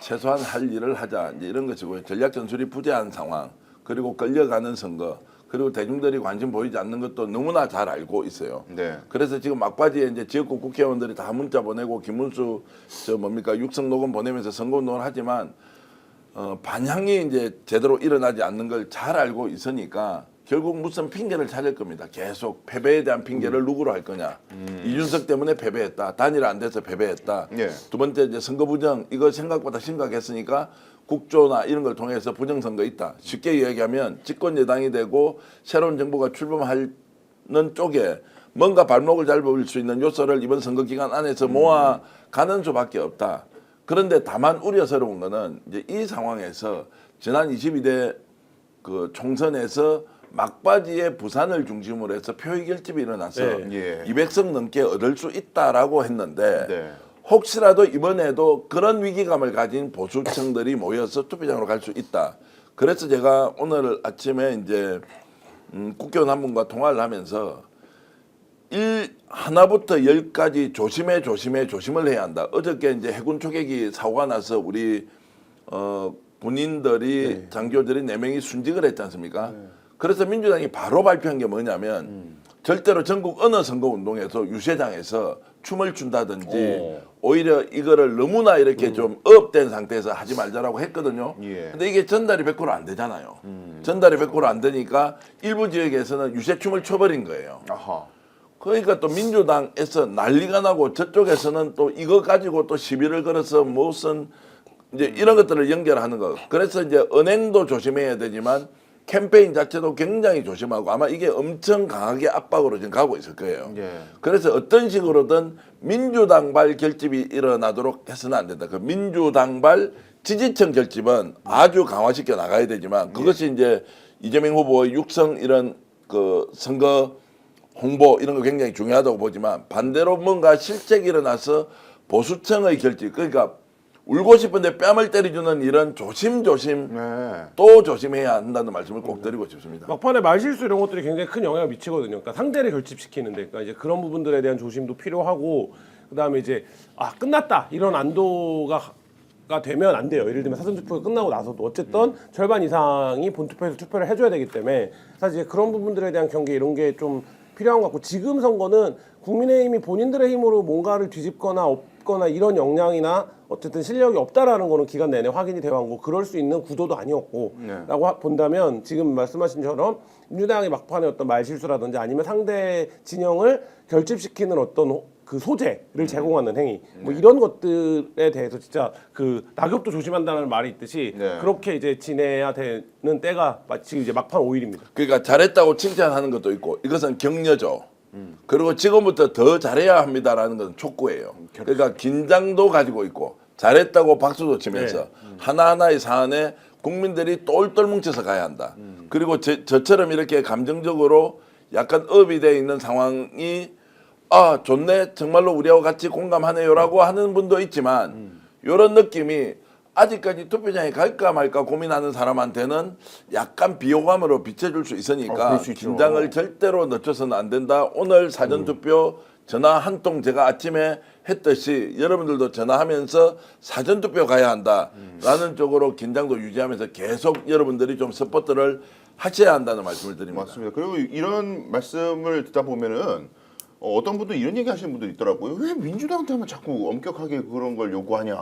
최소한 할 일을 하자 이제 이런 것이고요. 전략 전술이 부재한 상황 그리고 끌려가는 선거 그리고 대중들이 관심 보이지 않는 것도 너무나 잘 알고 있어요. 네. 그래서 지금 막바지에 이제 지역구 국회의원들이 다 문자 보내고 김문수 육성 녹음 보내면서 선거운동을 하지만 반향이 이제 제대로 일어나지 않는 걸 잘 알고 있으니까 결국 무슨 핑계를 찾을 겁니다. 계속 패배에 대한 핑계를 누구로 할 거냐. 이준석 때문에 패배했다. 단일 안 돼서 패배했다. 예. 두 번째 이제 선거 부정 이거 생각보다 심각했으니까 국조나 이런 걸 통해서 부정선거 있다. 쉽게 얘기하면 집권 여당이 되고 새로운 정부가 출범하는 쪽에 뭔가 발목을 잡을 수 있는 요소를 이번 선거 기간 안에서 모아가는 수밖에 없다. 그런데 다만 우려스러운 거는 이제 이 상황에서 지난 22대 그 총선에서 막바지에 부산을 중심으로 해서 표의 결집이 일어나서 예. 200석 넘게 얻을 수 있다라고 했는데 네. 혹시라도 이번에도 그런 위기감을 가진 보수층들이 모여서 투표장으로 갈 수 있다. 그래서 제가 오늘 아침에 이제 국회의원 한 분과 통화를 하면서 하나부터 10까지 조심을 해야 한다. 어저께 이제 해군 초계기 사고가 나서 우리 군인들이 장교들이 4명이 순직을 했지 않습니까? 그래서 민주당이 바로 발표한 게 뭐냐면 절대로 전국 어느 선거운동에서 유세장에서 춤을 춘다든지 오히려 이거를 너무나 이렇게 좀 업된 상태에서 하지 말자라고 했거든요. 예. 근데 이게 전달이 100% 안 되잖아요. 전달이 100% 안 되니까 일부 지역에서는 유세춤을 춰버린 거예요. 아하. 그러니까 또 민주당에서 난리가 나고 저쪽에서는 또 이거 가지고 또 시비를 걸어서 무슨 이제 이런 것들을 연결하는 거. 그래서 이제 은행도 조심해야 되지만 캠페인 자체도 굉장히 조심하고 아마 이게 엄청 강하게 압박으로 지금 가고 있을 거예요. 예. 그래서 어떤 식으로든 민주당발 결집이 일어나도록 해서는 안 된다. 그 민주당발 지지층 결집은 아주 강화시켜 나가야 되지만 그것이 이제 이재명 후보의 육성 이런 그 선거 홍보 이런 거 굉장히 중요하다고 보지만 반대로 뭔가 실책이 일어나서 보수층의 결집 그러니까 울고 싶은데 뺨을 때려주는 이런 조심조심 네. 또 조심해야 한다는 말씀을 꼭 드리고 싶습니다. 막판에 말실수 이런 것들이 굉장히 큰 영향을 미치거든요. 그러니까 상대를 결집시키는데, 그러니까 이제 그런 부분들에 대한 조심도 필요하고, 그 다음에 이제 끝났다 이런 안도가 되면 안 돼요. 예를 들면 사전투표가 끝나고 나서도 어쨌든 절반 이상이 본투표에서 투표를 해줘야 되기 때문에 사실 이제 그런 부분들에 대한 경계 이런 게 좀 필요한 것 같고, 지금 선거는 국민의힘이 본인들의 힘으로 뭔가를 뒤집거나 없거나 이런 역량이나 어쨌든 실력이 없다라는 거는 기간 내내 확인이 되어 왔고 그럴 수 있는 구도도 아니었고 라고 본다면 지금 말씀하신 것처럼 민주당의 막판에 어떤 말실수라든지 아니면 상대 진영을 결집시키는 어떤 그 소재를 제공하는 행위 뭐 이런 것들에 대해서 진짜 그 낙엽도 조심한다는 말이 있듯이 네. 그렇게 이제 지내야 되는 때가 마치 이제 막판 5일입니다. 그러니까 잘했다고 칭찬하는 것도 있고 이것은 격려죠. 그리고 지금부터 더 잘해야 합니다라는 것은 촉구예요. 그러니까 긴장도 가지고 있고 잘했다고 박수도 치면서 하나하나의 사안에 국민들이 똘똘 뭉쳐서 가야 한다. 그리고 저처럼 이렇게 감정적으로 약간 업이 되어 있는 상황이 좋네 정말로 우리하고 같이 공감하네요라고 하는 분도 있지만 이런 느낌이 아직까지 투표장에 갈까 말까 고민하는 사람한테는 약간 비호감으로 비춰줄 수 있으니까 그럴 수 있죠. 긴장을 절대로 늦춰서는 안 된다. 오늘 사전투표 전화 한 통 제가 아침에 했듯이 여러분들도 전화하면서 사전투표 가야 한다라는 쪽으로 긴장도 유지하면서 계속 여러분들이 좀 서포트를 하셔야 한다는 말씀을 드립니다. 맞습니다. 그리고 이런 말씀을 듣다 보면은 어떤 분도 이런 얘기 하시는 분들이 있더라고요. 왜 민주당한테만 자꾸 엄격하게 그런 걸 요구하냐.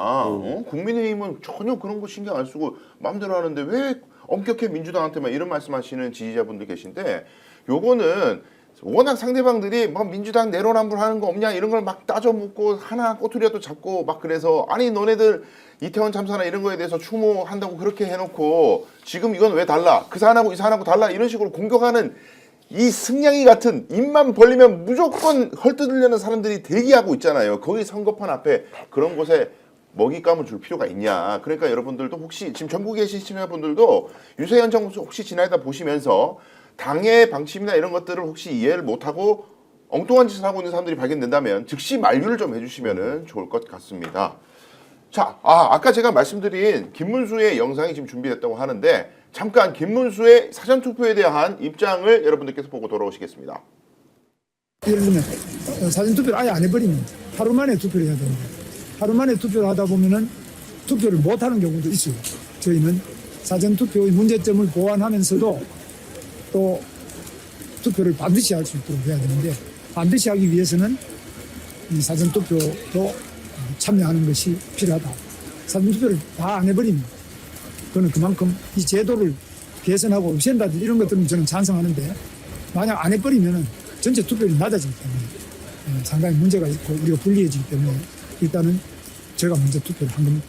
국민의힘은 전혀 그런 거 신경 안 쓰고 마음대로 하는데 왜 엄격해 민주당한테만 이런 말씀하시는 지지자분들 계신데 요거는 워낙 상대방들이 막 민주당 내로남불하는 거 없냐 이런 걸 막 따져 묻고 하나 꼬투리라도 잡고 막 그래서 아니 너네들 이태원 참사나 이런 거에 대해서 추모한다고 그렇게 해놓고 지금 이건 왜 달라? 그 사안하고 이 사안하고 달라? 이런 식으로 공격하는 이 승냥이 같은 입만 벌리면 무조건 헐뜯으려는 사람들이 대기하고 있잖아요. 거기 선거판 앞에 그런 곳에 먹잇감을 줄 필요가 있냐. 그러니까 여러분들도 혹시 지금 전국에 계신 시청자분들도 유세현 정부 혹시 지나다 보시면서 당의 방침이나 이런 것들을 혹시 이해를 못하고 엉뚱한 짓을 하고 있는 사람들이 발견된다면 즉시 만류를 좀 해주시면 좋을 것 같습니다. 자, 아까 제가 말씀드린 김문수의 영상이 지금 준비됐다고 하는데 잠깐 김문수의 사전투표에 대한 입장을 여러분들께서 보고 돌아오시겠습니다. 예를 들면 사전투표를 아예 안 해버리면 하루 만에 투표를 해야 되는데 하루 만에 투표를 하다 보면은 투표를 못하는 경우도 있어요. 저희는 사전투표의 문제점을 보완하면서도 또 투표를 반드시 할 수 있도록 해야 되는데 반드시 하기 위해서는 이 사전투표도 참여하는 것이 필요하다. 사전투표를 다 안 해버리면 그거는 그만큼 이 제도를 개선하고 없앤다든지 이런 것들은 저는 찬성하는데 만약 안 해버리면 전체 투표율이 낮아지기 때문에 상당히 문제가 있고 우리가 불리해지기 때문에 일단은 제가 먼저 투표를 한 겁니다.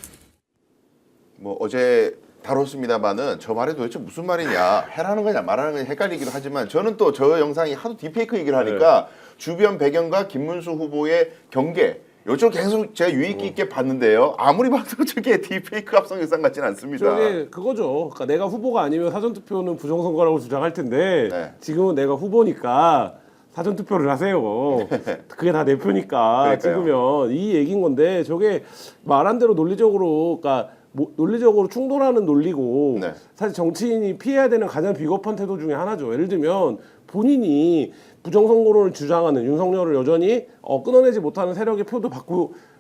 뭐 어제 다뤘습니다만은 저 말이 도대체 무슨 말이냐 해라는 거냐 말하는 거냐 헷갈리기도 하지만 저는 또 저 영상이 하도 딥페이크 얘기를 하니까 주변 배경과 김문수 후보의 경계 요즘 계속 제가 유익 있게 봤는데요. 아무리 봐도 저게 딥페이크 합성 영상 같지는 않습니다. 저게 그거죠. 그러니까 내가 후보가 아니면 사전투표는 부정선거라고 주장할 텐데 네. 지금은 내가 후보니까 사전투표를 하세요. 그게 다 내 표니까 그러니까요. 찍으면 이 얘기인 건데 저게 말한 대로 논리적으로 그러니까 논리적으로 충돌하는 논리고 네. 사실 정치인이 피해야 되는 가장 비겁한 태도 중에 하나죠. 예를 들면 본인이 부정선거론을 주장하는 윤석열을 여전히 끊어내지 못하는 세력의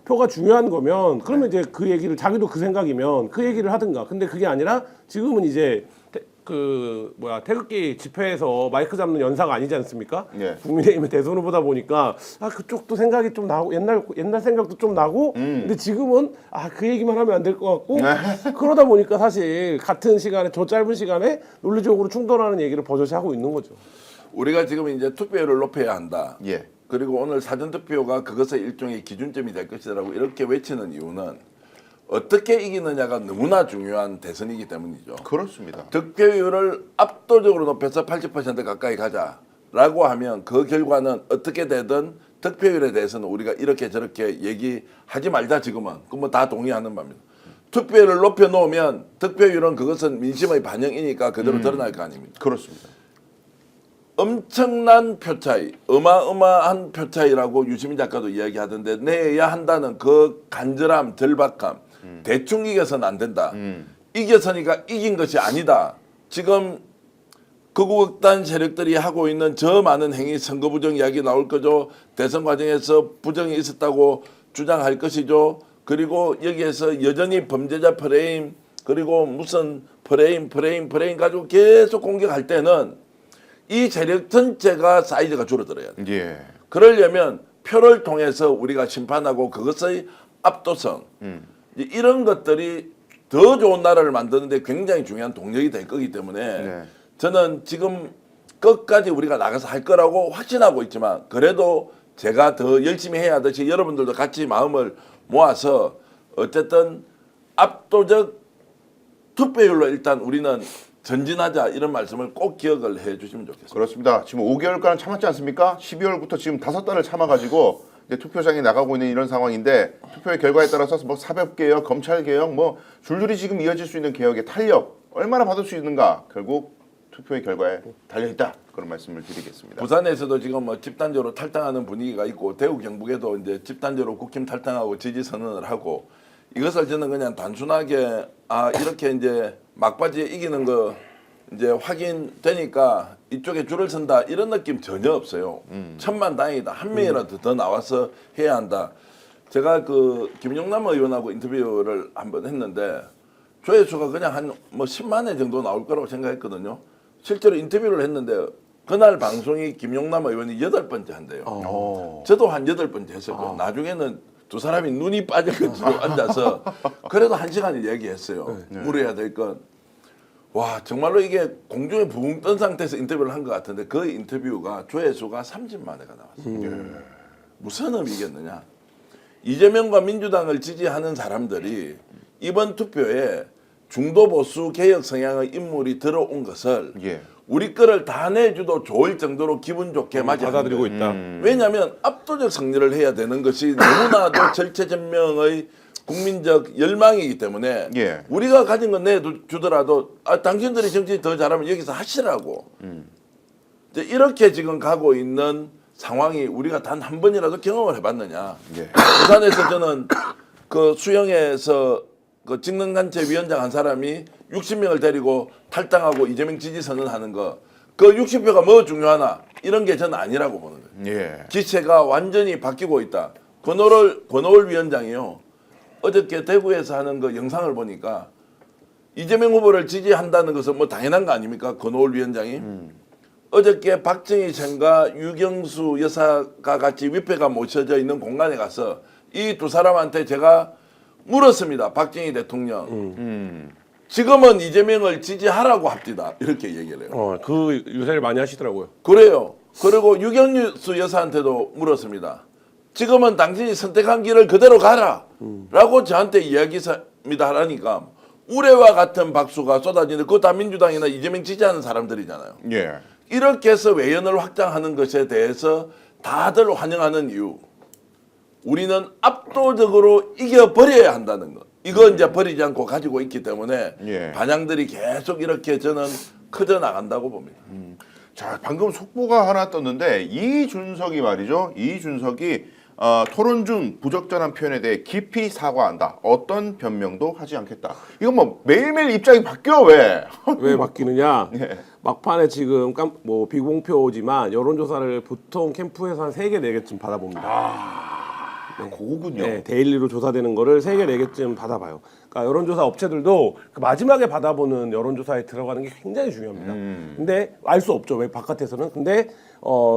표가 중요한 거면 그러면 이제 그 얘기를 자기도 그 생각이면 그 얘기를 하든가. 근데 그게 아니라 지금은 이제 태극기 집회에서 마이크 잡는 연사가 아니지 않습니까? 예. 국민의힘의 대선 후보다 보니까 그쪽도 생각이 좀 나고 옛날 생각도 좀 나고 근데 지금은 그 얘기만 하면 안 될 것 같고 그러다 보니까 사실 같은 시간에 저 짧은 시간에 논리적으로 충돌하는 얘기를 버젓이 하고 있는 거죠. 우리가 지금 이제 투표율을 높여야 한다. 예. 그리고 오늘 사전투표가 그것의 일종의 기준점이 될 것이라고 이렇게 외치는 이유는 어떻게 이기느냐가 너무나 중요한 대선이기 때문이죠. 그렇습니다. 득표율을 압도적으로 높여서 80% 가까이 가자라고 하면 그 결과는 어떻게 되든 득표율에 대해서는 우리가 이렇게 저렇게 얘기하지 말자 지금은. 그럼 뭐 다 동의하는 바입니다. 투표율을 높여놓으면 득표율은 그것은 민심의 반영이니까 그대로 드러날 거 아닙니까? 그렇습니다. 엄청난 표 차이, 어마어마한 표 차이라고 유시민 작가도 이야기하던데 내야 한다는 그 간절함, 절박함, 대충 이겨서는 안 된다. 이겨서니까 이긴 것이 아니다. 지금 극우극단 세력들이 하고 있는 저 많은 행위, 선거 부정 이야기 나올 거죠. 대선 과정에서 부정이 있었다고 주장할 것이죠. 그리고 여기에서 여전히 범죄자 프레임, 그리고 무슨 프레임 가지고 계속 공격할 때는 이 세력 전체가 사이즈가 줄어들어야 돼. 예. 그러려면 표를 통해서 우리가 심판하고 그것의 압도성 이런 것들이 더 좋은 나라를 만드는데 굉장히 중요한 동력이 될 거기 때문에 네. 저는 지금 끝까지 우리가 나가서 할 거라고 확신하고 있지만 그래도 제가 더 열심히 해야 하듯이 여러분들도 같이 마음을 모아서 어쨌든 압도적 투표율로 일단 우리는 전진하자 이런 말씀을 꼭 기억을 해 주시면 좋겠습니다. 그렇습니다. 지금 5개월간 참았지 않습니까? 12월부터 지금 5달을 참아가지고 이제 투표장에 나가고 있는 이런 상황인데 투표의 결과에 따라서 뭐 사법개혁, 검찰개혁, 뭐 줄줄이 지금 이어질 수 있는 개혁의 탄력 얼마나 받을 수 있는가 결국 투표의 결과에 달려있다 그런 말씀을 드리겠습니다. 부산에서도 지금 뭐 집단적으로 탈당하는 분위기가 있고 대구 경북에도 이제 집단적으로 국힘 탈당하고 지지 선언을 하고 이것을 저는 그냥 단순하게 이렇게 이제 막바지에 이기는 거 이제 확인되니까 이쪽에 줄을 선다 이런 느낌 전혀 없어요. 천만다행이다. 한 명이라도 더 나와서 해야 한다. 제가 그 김용남 의원하고 인터뷰를 한번 했는데 조회수가 그냥 한 뭐 10만 회 정도 나올 거라고 생각했거든요. 실제로 인터뷰를 했는데 그날 방송이 김용남 의원이 8번째 한대요. 저도 한 8번째 했었고 나중에는 두 사람이 눈이 빠져가지고 앉아서 그래도 1시간 이야기했어요. 물어야 될 건. 와 정말로 이게 공중에 붕 뜬 상태에서 인터뷰를 한 것 같은데 그 인터뷰가 조회수가 30만 회가 나왔어요. 무슨 의미겠느냐. 이재명과 민주당을 지지하는 사람들이 이번 투표에 중도 보수 개혁 성향의 인물이 들어온 것을 예. 우리 거를 다 내줘도 좋을 정도로 기분 좋게 받아들이고 있다. 왜냐하면 압도적 승리를 해야 되는 것이 너무나도 절체절명의 국민적 열망이기 때문에 예. 우리가 가진 건 내주더라도 당신들이 정치 더 잘하면 여기서 하시라고 이제 이렇게 지금 가고 있는 상황이 우리가 단 한 번이라도 경험을 해봤느냐. 예. 부산에서 저는 그 수영에서 그 직능단체 위원장 한 사람이 60명을 데리고 탈당하고 이재명 지지 선언하는 거 그 60표가 뭐 중요하나 이런 게 저는 아니라고 보는 거예요. 예. 기체가 완전히 바뀌고 있다. 권오월 위원장이요. 어저께 대구에서 하는 그 영상을 보니까 이재명 후보를 지지한다는 것은 뭐 당연한 거 아닙니까? 권오월 위원장이. 어저께 박정희 cen과 유경수 여사가 같이 위패가 모셔져 있는 공간에 가서 이 두 사람한테 제가 물었습니다. 박정희 대통령. 지금은 이재명을 지지하라고 합디다. 이렇게 얘기를 해요. 그 유세를 많이 하시더라고요. 그래요. 그리고 유경수 여사한테도 물었습니다. 지금은 당신이 선택한 길을 그대로 가라. 라고 저한테 이야기합니다. 하라니까 우레와 같은 박수가 쏟아지는데 그거 다 민주당이나 이재명 지지하는 사람들이잖아요. 예. 이렇게 해서 외연을 확장하는 것에 대해서 다들 환영하는 이유. 우리는 압도적으로 이겨버려야 한다는 것. 이거 이제 버리지 않고 가지고 있기 때문에 예. 반향들이 계속 이렇게 저는 커져 나간다고 봅니다. 자, 방금 속보가 하나 떴는데 이준석이 말이죠. 이준석이 토론 중 부적절한 표현에 대해 깊이 사과한다. 어떤 변명도 하지 않겠다. 이건 뭐 매일매일 입장이 바뀌어 왜? 왜 바뀌느냐? 예. 막판에 지금 뭐 비공표지만 여론조사를 보통 캠프에서 한 3개, 4개쯤 받아봅니다. 그거군요. 네, 데일리로 조사되는 거를 3개, 4개쯤 받아봐요. 그러니까 여론조사 업체들도 그 마지막에 받아보는 여론조사에 들어가는 게 굉장히 중요합니다. 근데 알 수 없죠. 왜 바깥에서는. 근데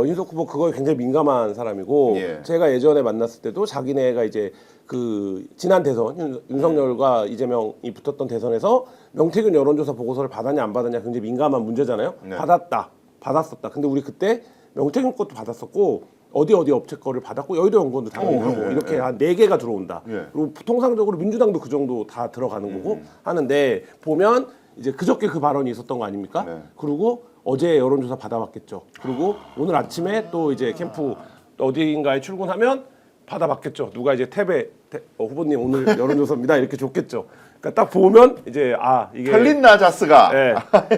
윤석 후보 그거에 굉장히 민감한 사람이고 예. 제가 예전에 만났을 때도 자기네가 이제 그 지난 대선 윤석열과 이재명이 붙었던 대선에서 명태균 여론조사 보고서를 받았냐 안 받았냐 굉장히 민감한 문제잖아요. 네. 받았었다. 근데 우리 그때 명태균 것도 받았었고 어디 업체 거를 받았고 여의도 연구원도 당연히 하고 이렇게 한 4개가 들어온다. 예. 그리고 통상적으로 민주당도 그 정도 다 들어가는 거고 하는데 보면 이제 그저께 그 발언이 있었던 거 아닙니까? 네. 그리고 어제 여론조사 받아봤겠죠. 그리고 오늘 아침에 또 이제 캠프 어디인가에 출근하면 받아봤겠죠. 누가 이제 탭에 후보님 오늘 여론조사입니다 이렇게 줬겠죠. 그러니까 딱 보면 이제 이게 털린 나자스가 네.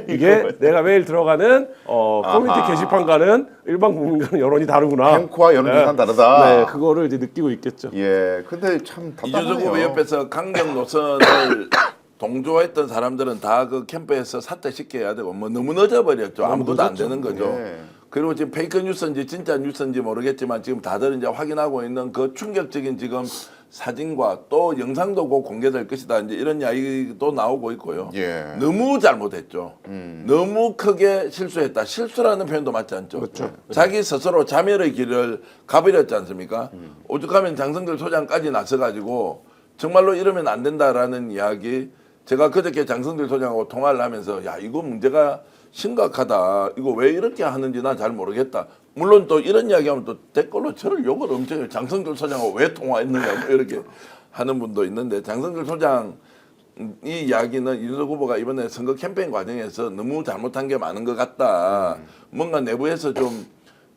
이게 내가 매일 들어가는 커뮤니티 게시판과는 일반 국민과는 여론이 다르구나. 캠프와 여론조사는 다르다. 네, 그거를 이제 느끼고 있겠죠. 예, 근데 참 이준석 후보 답답하네요. 옆에서 강경 노선을 동조했던 사람들은 다 그 캠프에서 사퇴시켜야 되고 뭐 너무 늦어버렸죠. 아무것도 안 되는 거죠. 예. 그리고 지금 페이크 뉴스인지 진짜 뉴스인지 모르겠지만 지금 다들 이제 확인하고 있는 그 충격적인 지금 사진과 또 영상도 곧 공개될 것이다. 이제 이런 이야기도 나오고 있고요. 예. 너무 잘못했죠. 너무 크게 실수했다. 실수라는 표현도 맞지 않죠. 그렇죠. 자기 스스로 자멸의 길을 가버렸지 않습니까? 오죽하면 장성들 소장까지 나서가지고 정말로 이러면 안 된다라는 이야기. 제가 그저께 장성들 소장하고 통화를 하면서 야 이거 문제가 심각하다. 이거 왜 이렇게 하는지 난 잘 모르겠다. 물론 또 이런 이야기하면 또 댓글로 저를 욕을 엄청 해요. 장성들 소장하고 왜 통화했느냐 뭐 이렇게 하는 분도 있는데 장성들 소장 이 이야기는 이준석 후보가 이번에 선거 캠페인 과정에서 너무 잘못한 게 많은 것 같다. 뭔가 내부에서 좀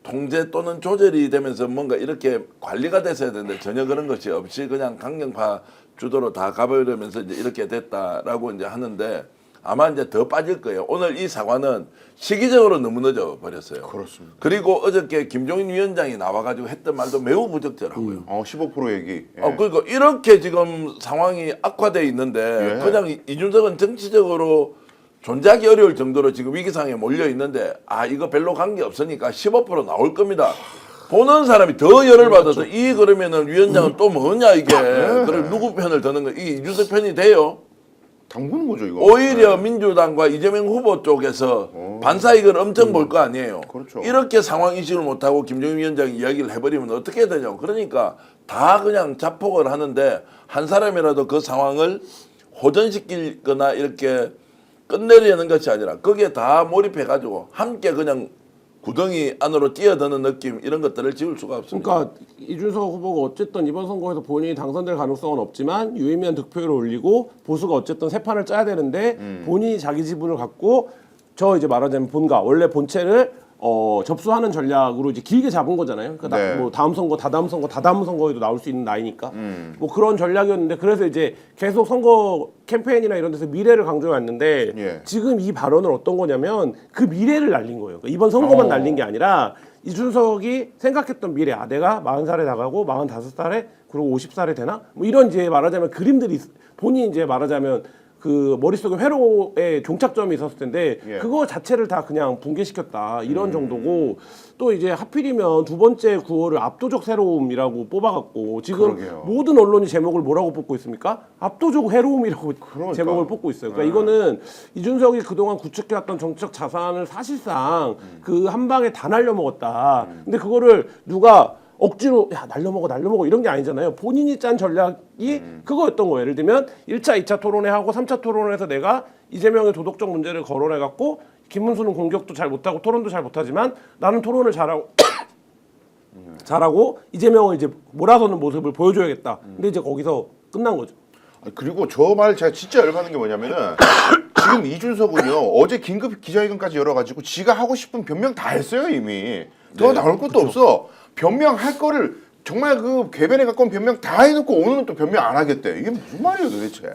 통제 또는 조절이 되면서 뭔가 이렇게 관리가 됐어야 되는데 전혀 그런 것이 없이 그냥 강경파 주도로 다 가버리면서 이제 이렇게 됐다라고 이제 하는데 아마 이제 더 빠질 거예요. 오늘 이 사과는 시기적으로 너무 늦어 버렸어요. 그렇습니다. 그리고 어저께 김종인 위원장이 나와가지고 했던 말도 매우 부적절하고요. 15% 얘기. 예. 그러니까 이렇게 지금 상황이 악화돼 있는데 예. 그냥 이준석은 정치적으로 존재하기 어려울 정도로 지금 위기상에 몰려 있는데 이거 별로 관계 없으니까 15% 나올 겁니다. 보는 사람이 더 열을 받아서 그러면은 위원장은 또 뭐냐 이게 그럼 누구 편을 드는 거 이 이준석 편이 돼요? 당구는 거죠 이거. 오히려 민주당과 이재명 후보 쪽에서 반사이익을 엄청 볼 거 아니에요. 그렇죠. 이렇게 상황 인식을 못하고 김종인 위원장이 이야기를 해버리면 어떻게 되냐고. 그러니까 다 그냥 자폭을 하는데 한 사람이라도 그 상황을 호전시키거나 이렇게 끝내려는 것이 아니라 거기에 다 몰입해가지고 함께 그냥 구덩이 안으로 뛰어드는 느낌 이런 것들을 지울 수가 없습니다. 그러니까 이준석 후보가 어쨌든 이번 선거에서 본인이 당선될 가능성은 없지만 유의미한 득표율을 올리고 보수가 어쨌든 새 판을 짜야 되는데 본인이 자기 지분을 갖고 이제 말하자면 본가 원래 본체를 접수하는 전략으로 이제 길게 잡은 거잖아요. 그러니까 네. 뭐 다음 선거, 다다음 선거에도 나올 수 있는 나이니까 뭐 그런 전략이었는데 그래서 이제 계속 선거 캠페인이나 이런 데서 미래를 강조해 왔는데 예. 지금 이 발언은 어떤 거냐면 그 미래를 날린 거예요. 그러니까 이번 선거만 날린 게 아니라 이준석이 생각했던 미래, 내가 40살에 나가고 45살에 그리고 50살에 되나? 뭐 이런 이제 말하자면 그림들이 본인이 이제 말하자면 그 머릿속에 회로에 종착점이 있었을 텐데 예. 그거 자체를 다 그냥 붕괴시켰다 이런 정도고 또 이제 하필이면 두 번째 구호를 압도적 새로움이라고 뽑아갖고 지금 그러게요. 모든 언론이 제목을 뭐라고 뽑고 있습니까? 압도적 해로움이라고 그러니까. 제목을 뽑고 있어요. 그러니까 이거는 이준석이 그동안 구축해왔던 정치적 자산을 사실상 그 한 방에 다 날려먹었다. 근데 그거를 누가 억지로 날려먹어 이런 게 아니잖아요. 본인이 짠 전략이 그거였던 거예요. 예를 들면 1차, 2차 토론회 하고 3차 토론회에서 내가 이재명의 도덕적 문제를 거론해갖고 김문수는 공격도 잘 못하고 토론도 잘 못하지만 나는 토론을 잘하고 이재명을 이제 몰아서는 모습을 보여줘야겠다. 근데 이제 거기서 끝난 거죠. 그리고 저 말 제가 진짜 열받는 게 뭐냐면은 지금 이준석은요 어제 긴급 기자회견까지 열어가지고 지가 하고 싶은 변명 다 했어요 이미. 더 나올 것도 없어. 변명할 거를 정말 그 궤변에 가까운 변명 다 해놓고 오늘은 또 변명 안 하겠대. 이게 무슨 말이에요 도대체?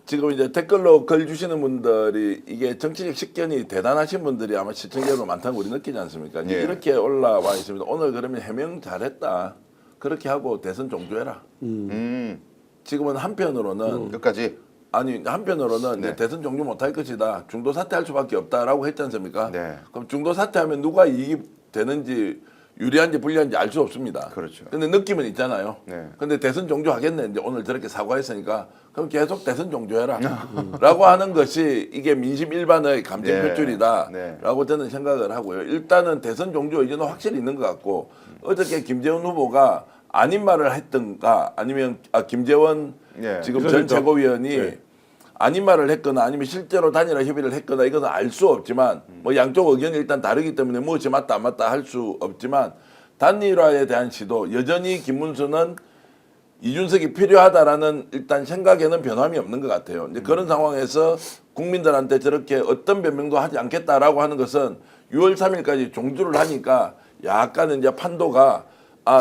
지금 이제 댓글로 글 주시는 분들이 이게 정치적 식견이 대단하신 분들이 아마 시청자 여러분 많다고 우리 느끼지 않습니까? 이제 예. 이렇게 올라와 있습니다. 오늘 그러면 해명 잘했다. 그렇게 하고 대선 종주해라. 지금은 한편으로는 끝까지. 한편으로는 네. 이제 대선 종주 못할 것이다. 중도 사퇴할 수밖에 없다라고 했지 않습니까? 네. 그럼 중도 사퇴하면 누가 이익이 되는지 유리한지 불리한지 알 수 없습니다. 그렇죠. 근데 느낌은 있잖아요. 네. 근데 대선 종주하겠네. 이제 오늘 저렇게 사과했으니까 그럼 계속 대선 종주해라. 라고 하는 것이 이게 민심 일반의 감정 네. 표출이다. 네. 라고 저는 생각을 하고요. 일단은 대선 종주 의지는 확실히 있는 것 같고 어저께 김재원 후보가 아닌 말을 했던가 아니면 김재원 네. 지금 전 그렇죠. 최고위원이 네. 아닌 말을 했거나 아니면 실제로 단일화 협의를 했거나 이것은 알 수 없지만 뭐 양쪽 의견이 일단 다르기 때문에 무엇이 맞다 안 맞다 할 수 없지만 단일화에 대한 시도 여전히 김문수는 이준석이 필요하다라는 일단 생각에는 변함이 없는 것 같아요. 이제 그런 상황에서 국민들한테 저렇게 어떤 변명도 하지 않겠다라고 하는 것은 6월 3일까지 종주를 하니까 약간은 이제 판도가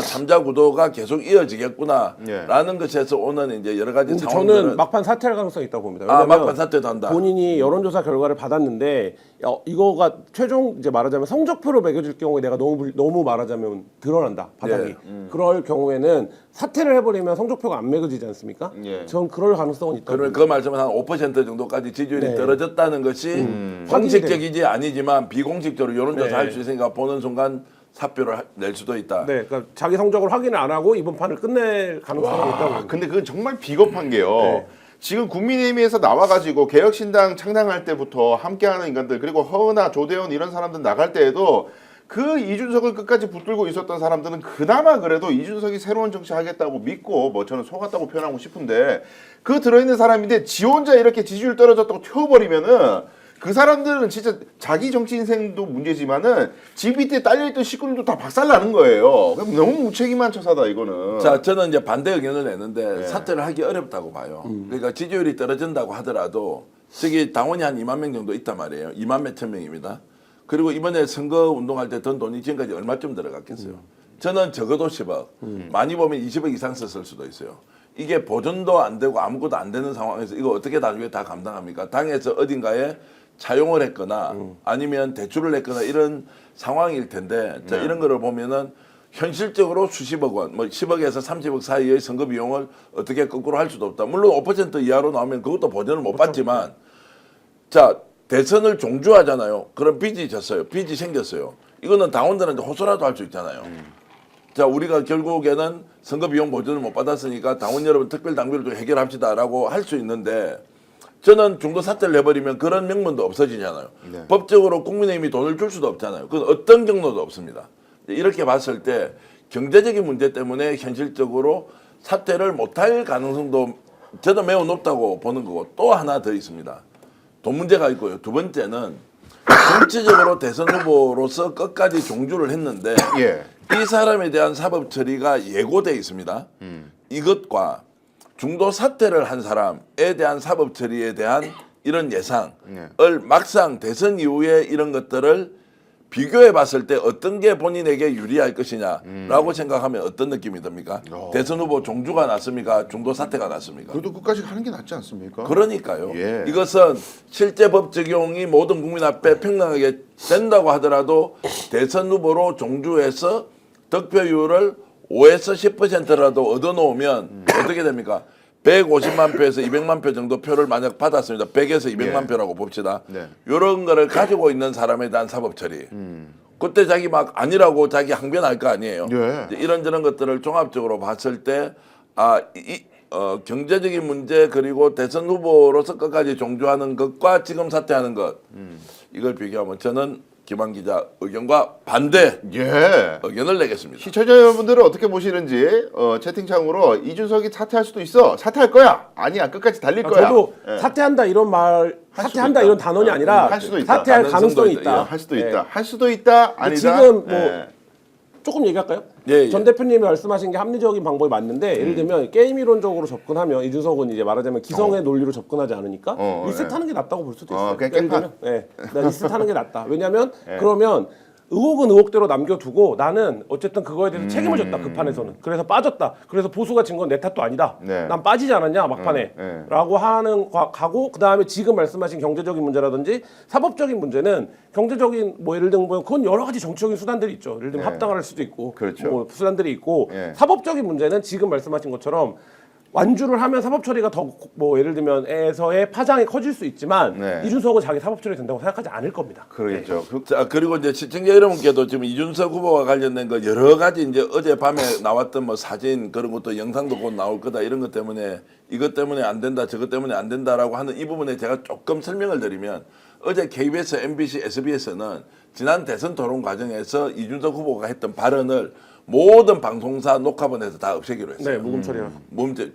삼자 구도가 계속 이어지겠구나라는 것에서 오는 이제 여러 가지 근데 상황들은 저는 막판 사퇴할 가능성이 있다고 봅니다. 왜냐면 막판 사퇴도 한다. 본인이 여론조사 결과를 받았는데 이거가 최종 이제 말하자면 성적표로 매겨질 경우에 내가 너무 말하자면 드러난다 바닥이. 예. 그럴 경우에는 사퇴를 해버리면 성적표가 안 매겨지지 않습니까? 예. 전 그럴 가능성은 있다고. 그러면 그 말씀은 한 5% 정도까지 지지율이 네. 떨어졌다는 것이 공식적이지 아니지만 비공식적으로 여론조사 네. 할 수 있으니까 보는 순간 사표를 낼 수도 있다. 네, 그러니까 자기 성적을 확인을 안 하고 이번 판을 끝낼 가능성이 있다고. 봅니다. 근데 그건 정말 비겁한 게요. 네. 지금 국민의힘에서 나와가지고 개혁신당 창당할 때부터 함께하는 인간들 그리고 허은하, 조대원 이런 사람들 나갈 때에도 그 이준석을 끝까지 붙들고 있었던 사람들은 그나마 그래도 이준석이 새로운 정치 하겠다고 믿고 뭐 저는 속았다고 표현하고 싶은데 그 들어있는 사람인데 지 혼자 이렇게 지지율 떨어졌다고 튀어버리면은 그 사람들은 진짜 자기 정치 인생도 문제지만은 집 밑에 딸려있던 식구들도 다 박살나는 거예요. 그럼 너무 무책임한 처사다 이거는. 자, 저는 이제 반대 의견을 내는데 네. 사퇴를 하기 어렵다고 봐요. 그러니까 지지율이 떨어진다고 하더라도 저기 당원이 한 2만 명 정도 있단 말이에요. 2만 몇천 명입니다. 그리고 이번에 선거 운동할 때 든 돈이 지금까지 얼마쯤 들어갔겠어요. 저는 적어도 10억, 많이 보면 20억 이상 썼을 수도 있어요. 이게 보존도 안 되고 아무것도 안 되는 상황에서 이거 어떻게 나중에 다 감당합니까? 당에서 어딘가에 차용을 했거나 아니면 대출을 했거나 이런 상황일 텐데 자, 이런 거를 보면은 현실적으로 수십억 원, 뭐 10억에서 30억 사이의 선거 비용을 어떻게 거꾸로 할 수도 없다. 물론 5% 이하로 나오면 그것도 보전을 못 받지만 자, 대선을 종주하잖아요. 그럼 빚이 졌어요. 빚이 생겼어요. 이거는 당원들한테 호소라도 할 수 있잖아요. 자, 우리가 결국에는 선거 비용 보전을 못 받았으니까 당원 여러분 특별 당비를 좀 해결합시다라고 할 수 있는데 저는 중도 사퇴를 해버리면 그런 명분도 없어지잖아요. 네. 법적으로 국민의힘이 돈을 줄 수도 없잖아요. 그건 어떤 경로도 없습니다. 이렇게 봤을 때 경제적인 문제 때문에 현실적으로 사퇴를 못할 가능성도 저도 매우 높다고 보는 거고 또 하나 더 있습니다. 돈 문제가 있고요. 두 번째는 정치적으로 대선 후보로서 끝까지 종주를 했는데 예. 이 사람에 대한 사법 처리가 예고돼 있습니다. 이것과 중도 사퇴를 한 사람에 대한 사법 처리에 대한 이런 예상을 막상 대선 이후에 이런 것들을 비교해 봤을 때 어떤 게 본인에게 유리할 것이냐라고 생각하면 어떤 느낌이 듭니까? 대선 후보 종주가 났습니까? 중도 사퇴가 났습니까? 그래도 끝까지 가는 게 낫지 않습니까? 그러니까요. 예. 이것은 실제 법 적용이 모든 국민 앞에 평등하게 된다고 하더라도 대선 후보로 종주해서 득표율을 5에서 10%라도 얻어놓으면 어떻게 됩니까? 150만 표에서 200만 표 정도 표를 만약 받았습니다. 100에서 200만 예. 표라고 봅시다. 네. 이런 거를 가지고 있는 사람에 대한 사법 처리. 그때 자기 막 아니라고 자기 항변할 거 아니에요. 예. 이제 이런저런 것들을 종합적으로 봤을 때 경제적인 문제 그리고 대선 후보로서 끝까지 종주하는 것과 지금 사퇴하는 것 이걸 비교하면 저는 김한 기자 의견과 반대 예. 의견을 내겠습니다. 시청자 여러분들은 어떻게 보시는지 채팅창으로 이준석이 사퇴할 수도 있어. 사퇴할 거야. 아니야. 끝까지 달릴 거야. 저도 예. 사퇴한다 이런 말, 할 수도 사퇴한다 있다. 이런 단언이 아니라 할 수도 있다. 사퇴할 가능성도 가능성이 있다. 있다. 할 수도 예. 있다. 할 수도 있다. 아니다. 지금 뭐 예. 조금 얘기할까요? 예, 예. 전 대표님이 말씀하신 게 합리적인 방법이 맞는데 예를 들면 게임 이론적으로 접근하면 이준석은 이제 말하자면 기성의 논리로 접근하지 않으니까 리셋하는 게 낫다고 볼 수도 있어요. 그냥 예를 깨판. 들면 나 리셋하는 게 낫다. 왜냐하면 그러면 의혹은 의혹대로 남겨두고 나는 어쨌든 그거에 대해서 책임을 졌다 그 판에서는. 그래서 빠졌다. 그래서 보수가 진 건 내 탓도 아니다. 네. 난 빠지지 않았냐 막판에 라고 하는 가고 그 다음에 지금 말씀하신 경제적인 문제라든지 사법적인 문제는 경제적인 뭐 예를 들면 그건 여러 가지 정치적인 수단들이 있죠. 예를 들면 합당을 할 수도 있고 그렇죠. 뭐 수단들이 있고 예. 사법적인 문제는 지금 말씀하신 것처럼 완주를 하면 사법 처리가 더 뭐 예를 들면 에서의 파장이 커질 수 있지만 네. 이준석은 자기 사법 처리 된다고 생각하지 않을 겁니다. 그러겠죠. 자, 그리고 이제 시청자 여러분께도 지금 이준석 후보와 관련된 거 여러 가지 이제 어젯밤에 나왔던 뭐 사진 그런 것도 영상도 곧 나올 거다 이런 것 때문에 이것 때문에 안 된다 저것 때문에 안 된다라고 하는 이 부분에 제가 조금 설명을 드리면 어제 KBS, MBC, SBS는 지난 대선 토론 과정에서 이준석 후보가 했던 발언을 모든 방송사 녹화본에서 다 없애기로 했어요. 네, 무금 처리하고.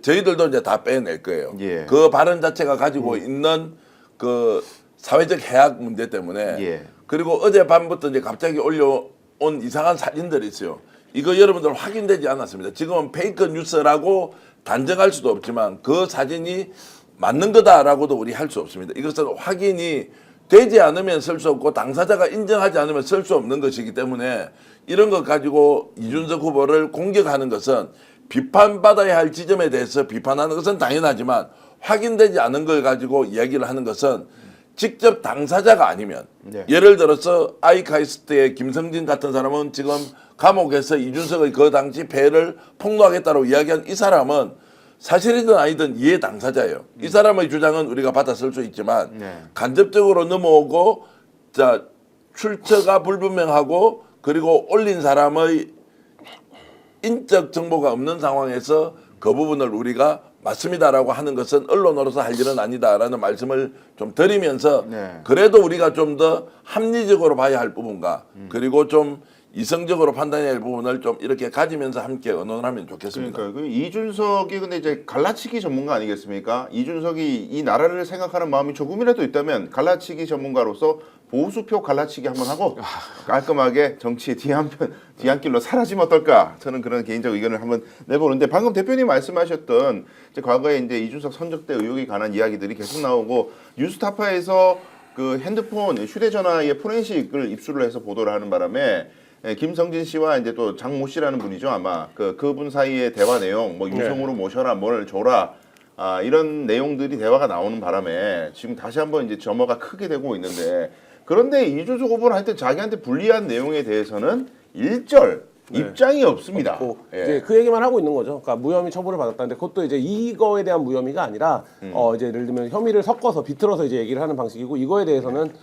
저희들도 이제 다 빼낼 거예요. 예. 그 발언 자체가 가지고 있는 그 사회적 해악 문제 때문에 예. 그리고 어젯밤부터 이제 갑자기 올려온 이상한 사진들이 있어요. 이거 여러분들 확인되지 않았습니다. 지금은 페이크 뉴스라고 단정할 수도 없지만 그 사진이 맞는 거다라고도 우리 할 수 없습니다. 이것은 확인이 되지 않으면 쓸 수 없고 당사자가 인정하지 않으면 쓸 수 없는 것이기 때문에 이런 것 가지고 이준석 후보를 공격하는 것은 비판받아야 할 지점에 대해서 비판하는 것은 당연하지만 확인되지 않은 걸 가지고 이야기를 하는 것은 직접 당사자가 아니면 네. 예를 들어서 아이카이스트의 김성진 같은 사람은 지금 감옥에서 이준석의 그 당시 패를 폭로하겠다고 이야기한 이 사람은 사실이든 아니든 이해 당사자예요. 이 사람의 주장은 우리가 받아쓸 수 있지만 네. 간접적으로 넘어오고 자 출처가 불분명하고 그리고 올린 사람의 인적 정보가 없는 상황에서 그 부분을 우리가 맞습니다라고 하는 것은 언론으로서 할 일은 아니다라는 말씀을 좀 드리면서 네. 그래도 우리가 좀 더 합리적으로 봐야 할 부분과 그리고 좀 이성적으로 판단해야 할 부분을 좀 이렇게 가지면서 함께 의논하면 좋겠습니다. 그러니까 이준석이 근데 이제 갈라치기 전문가 아니겠습니까? 이준석이 이 나라를 생각하는 마음이 조금이라도 있다면 갈라치기 전문가로서 보수표 갈라치기 한번 하고 깔끔하게 정치의 뒤안길로 사라지면 어떨까? 저는 그런 개인적 의견을 한번 내보는데 방금 대표님 말씀하셨던 이제 과거에 이제 이준석 선적대 의혹에 관한 이야기들이 계속 나오고 뉴스타파에서 그 핸드폰 휴대전화의 포렌식을 입수를 해서 보도를 하는 바람에 김성진 씨와 이제 또 장모 씨라는 분이죠 아마 그분 사이의 대화 내용 뭐 유성으로 모셔라 뭘 줘라 이런 내용들이 대화가 나오는 바람에 지금 다시 한번 이제 점화가 크게 되고 있는데 그런데 이준석 후보는 하여튼 자기한테 불리한 내용에 대해서는 일절 입장이 없습니다. 없고 예. 이제 그 얘기만 하고 있는 거죠. 그러니까 무혐의 처벌을 받았다는데 그것도 이제 이거에 대한 무혐의가 아니라 이제 예를 들면 혐의를 섞어서 비틀어서 이제 얘기를 하는 방식이고 이거에 대해서는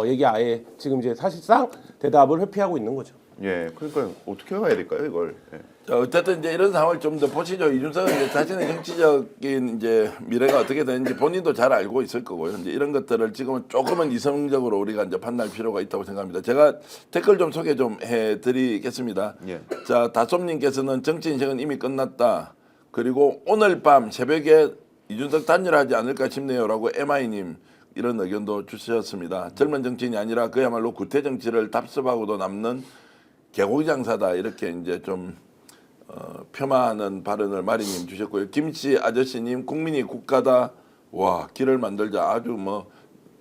얘기 아예 지금 이제 사실상 대답을 회피하고 있는 거죠. 예, 그러니까 어떻게 가야 될까요 이걸? 예. 자, 어쨌든 이제 이런 상황을 좀 더 보시죠. 이준석은 이제 자신의 정치적인 이제 미래가 어떻게 되는지 본인도 잘 알고 있을 거고요. 이제 이런 것들을 지금은 조금은 이성적으로 우리가 이제 판단할 필요가 있다고 생각합니다. 제가 댓글 좀 소개 좀 해드리겠습니다. 예. 자, 다솜님께서는 정치 인생은 이미 끝났다. 그리고 오늘 밤 새벽에 이준석 단일하지 않을까 싶네요라고 MI님 이런 의견도 주셨습니다. 젊은 정치인이 아니라 그야말로 구태 정치를 답습하고도 남는 개고기 장사다 이렇게 이제 좀 폄하하는 발언을 마리님 주셨고요. 김씨 아저씨님 국민이 국가다 와 길을 만들자 아주 뭐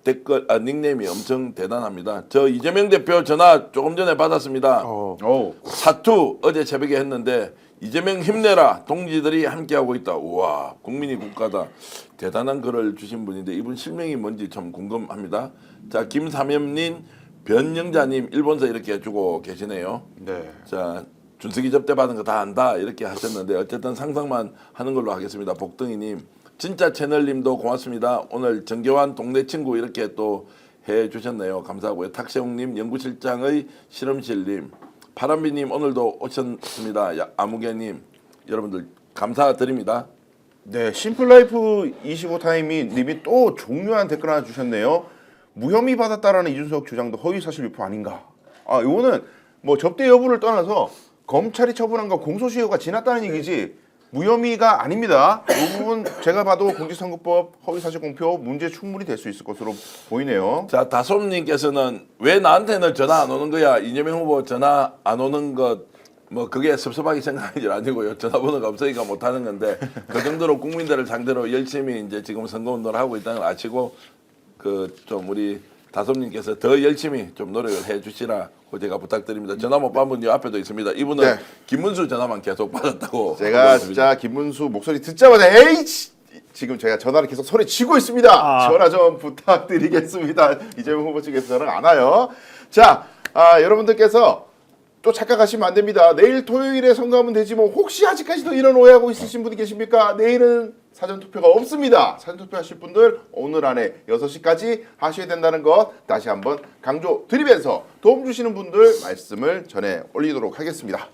댓글 닉네임이 엄청 대단합니다. 저 이재명 대표 전화 조금 전에 받았습니다. 사투 어제 새벽에 했는데 이재명 힘내라 동지들이 함께하고 있다. 우와 국민이 국가다 대단한 글을 주신 분인데 이분 실명이 뭔지 참 궁금합니다. 자 김삼엽님 변영자님 일본서 이렇게 해주고 계시네요. 네. 자 준석이 접대 받은 거 다 안다 이렇게 하셨는데 어쨌든 상상만 하는 걸로 하겠습니다. 복덩이님 진짜 채널님도 고맙습니다. 오늘 정교한 동네 친구 이렇게 또 해주셨네요. 감사하고요. 탁세웅님 연구실장의 실험실님 파란비님 오늘도 오셨습니다. 아무개님 여러분들 감사드립니다. 네, 심플라이프 25타임이 님이 또 종료한 댓글 하나 주셨네요. 무혐의 받았다라는 이준석 주장도 허위사실 유포 아닌가? 이거는 뭐 접대 여부를 떠나서 검찰이 처분한 거 공소시효가 지났다는 얘기지 무혐의가 아닙니다. 이 부분 제가 봐도 공직선거법 허위사실 공표 문제 충분히 될 수 있을 것으로 보이네요. 자 다솜님께서는 왜 나한테는 전화 안 오는 거야? 이재명 후보 전화 안 오는 것 뭐 그게 섭섭하게 생각하는 일 아니고요. 전화번호가 없으니까 못 하는 건데 그 정도로 국민들을 상대로 열심히 이제 지금 선거운동을 하고 있다는 걸 아시고 그 좀 우리 다솜님께서 더 열심히 좀 노력을 해주시라고 제가 부탁드립니다. 전화 못 받은 분 이 앞에도 있습니다. 이분은 네. 김문수 전화만 계속 받았다고. 제가 진짜 김문수 목소리 듣자마자 에이 지금 제가 전화를 계속 소리 치고 있습니다. 전화 좀 부탁드리겠습니다. 이재명 후보 측에서 전화가 안 와요. 자, 여러분들께서 또 착각하시면 안 됩니다. 내일 토요일에 선거하면 되지 뭐 혹시 아직까지도 이런 오해하고 있으신 분이 계십니까? 내일은 사전투표가 없습니다. 사전투표 하실 분들 오늘 안에 6시까지 하셔야 된다는 것 다시 한번 강조드리면서 도움 주시는 분들 말씀을 전해 올리도록 하겠습니다.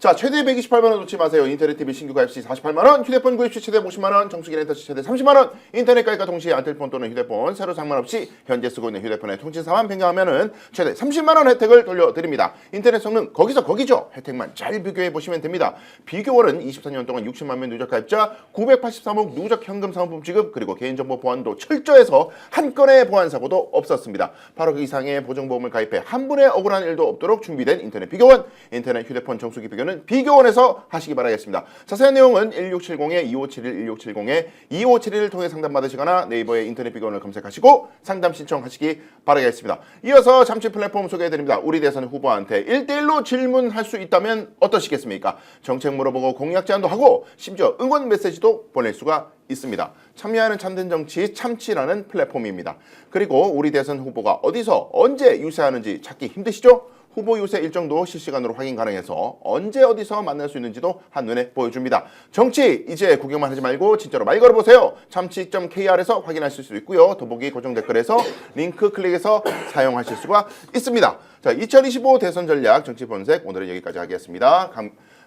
자, 최대 128만 원 놓지 마세요. 인터넷 TV 신규 가입 시 48만 원, 휴대폰 구입 시 최대 50만 원, 정수기 렌터 시 최대 30만 원, 인터넷 가입과 동시에 안텔폰 또는 휴대폰 새로 장만 없이 현재 쓰고 있는 휴대폰의 통신사만 변경하면은 최대 30만 원 혜택을 돌려드립니다. 인터넷 성능 거기서 거기죠. 혜택만 잘 비교해 보시면 됩니다. 비교월은 24년 동안 60만 명 누적 가입자, 983억 누적 현금 사은품 지급, 그리고 개인정보 보안도 철저해서 한 건의 보안 사고도 없었습니다. 바로 그 이상의 보정보험을 가입해 한 분의 억울한 일도 없도록 준비된 인터넷 비교원, 인터넷 휴대폰 정수기 비교는 비교원에서 하시기 바라겠습니다. 자세한 내용은 1670-2571, 1670-2571을 통해 상담받으시거나 네이버에 인터넷 비교원을 검색하시고 상담 신청하시기 바라겠습니다. 이어서 잠시 플랫폼 소개해드립니다. 우리 대선 후보한테 1대1로 질문할 수 있다면 어떠시겠습니까? 정책 물어보고 공약 제안도 하고 심지어 응원 메시지도 보낼 수가 있습니다. 참여하는 참된 정치 참치라는 플랫폼입니다. 그리고 우리 대선 후보가 어디서 언제 유세하는지 찾기 힘드시죠? 후보 유세 일정도 실시간으로 확인 가능해서 언제 어디서 만날 수 있는지도 한눈에 보여줍니다. 정치 이제 구경만 하지 말고 진짜로 말 걸어보세요. 참치.kr에서 확인하실 수 있고요. 더보기 고정 댓글에서 링크 클릭해서 사용하실 수가 있습니다. 자, 2025 대선 전략 정치 본색 오늘은 여기까지 하겠습니다.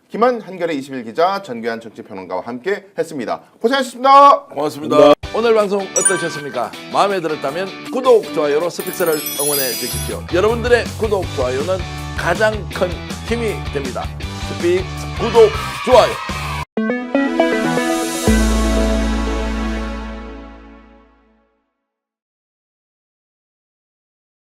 김한 한겨레 21 기자, 전규환 정치평론가와 함께 했습니다. 고생하셨습니다. 고맙습니다. 오늘 방송 어떠셨습니까? 마음에 들었다면 구독, 좋아요로 스픽스를 응원해 주십시오. 여러분들의 구독, 좋아요는 가장 큰 힘이 됩니다. 스픽스 구독, 좋아요.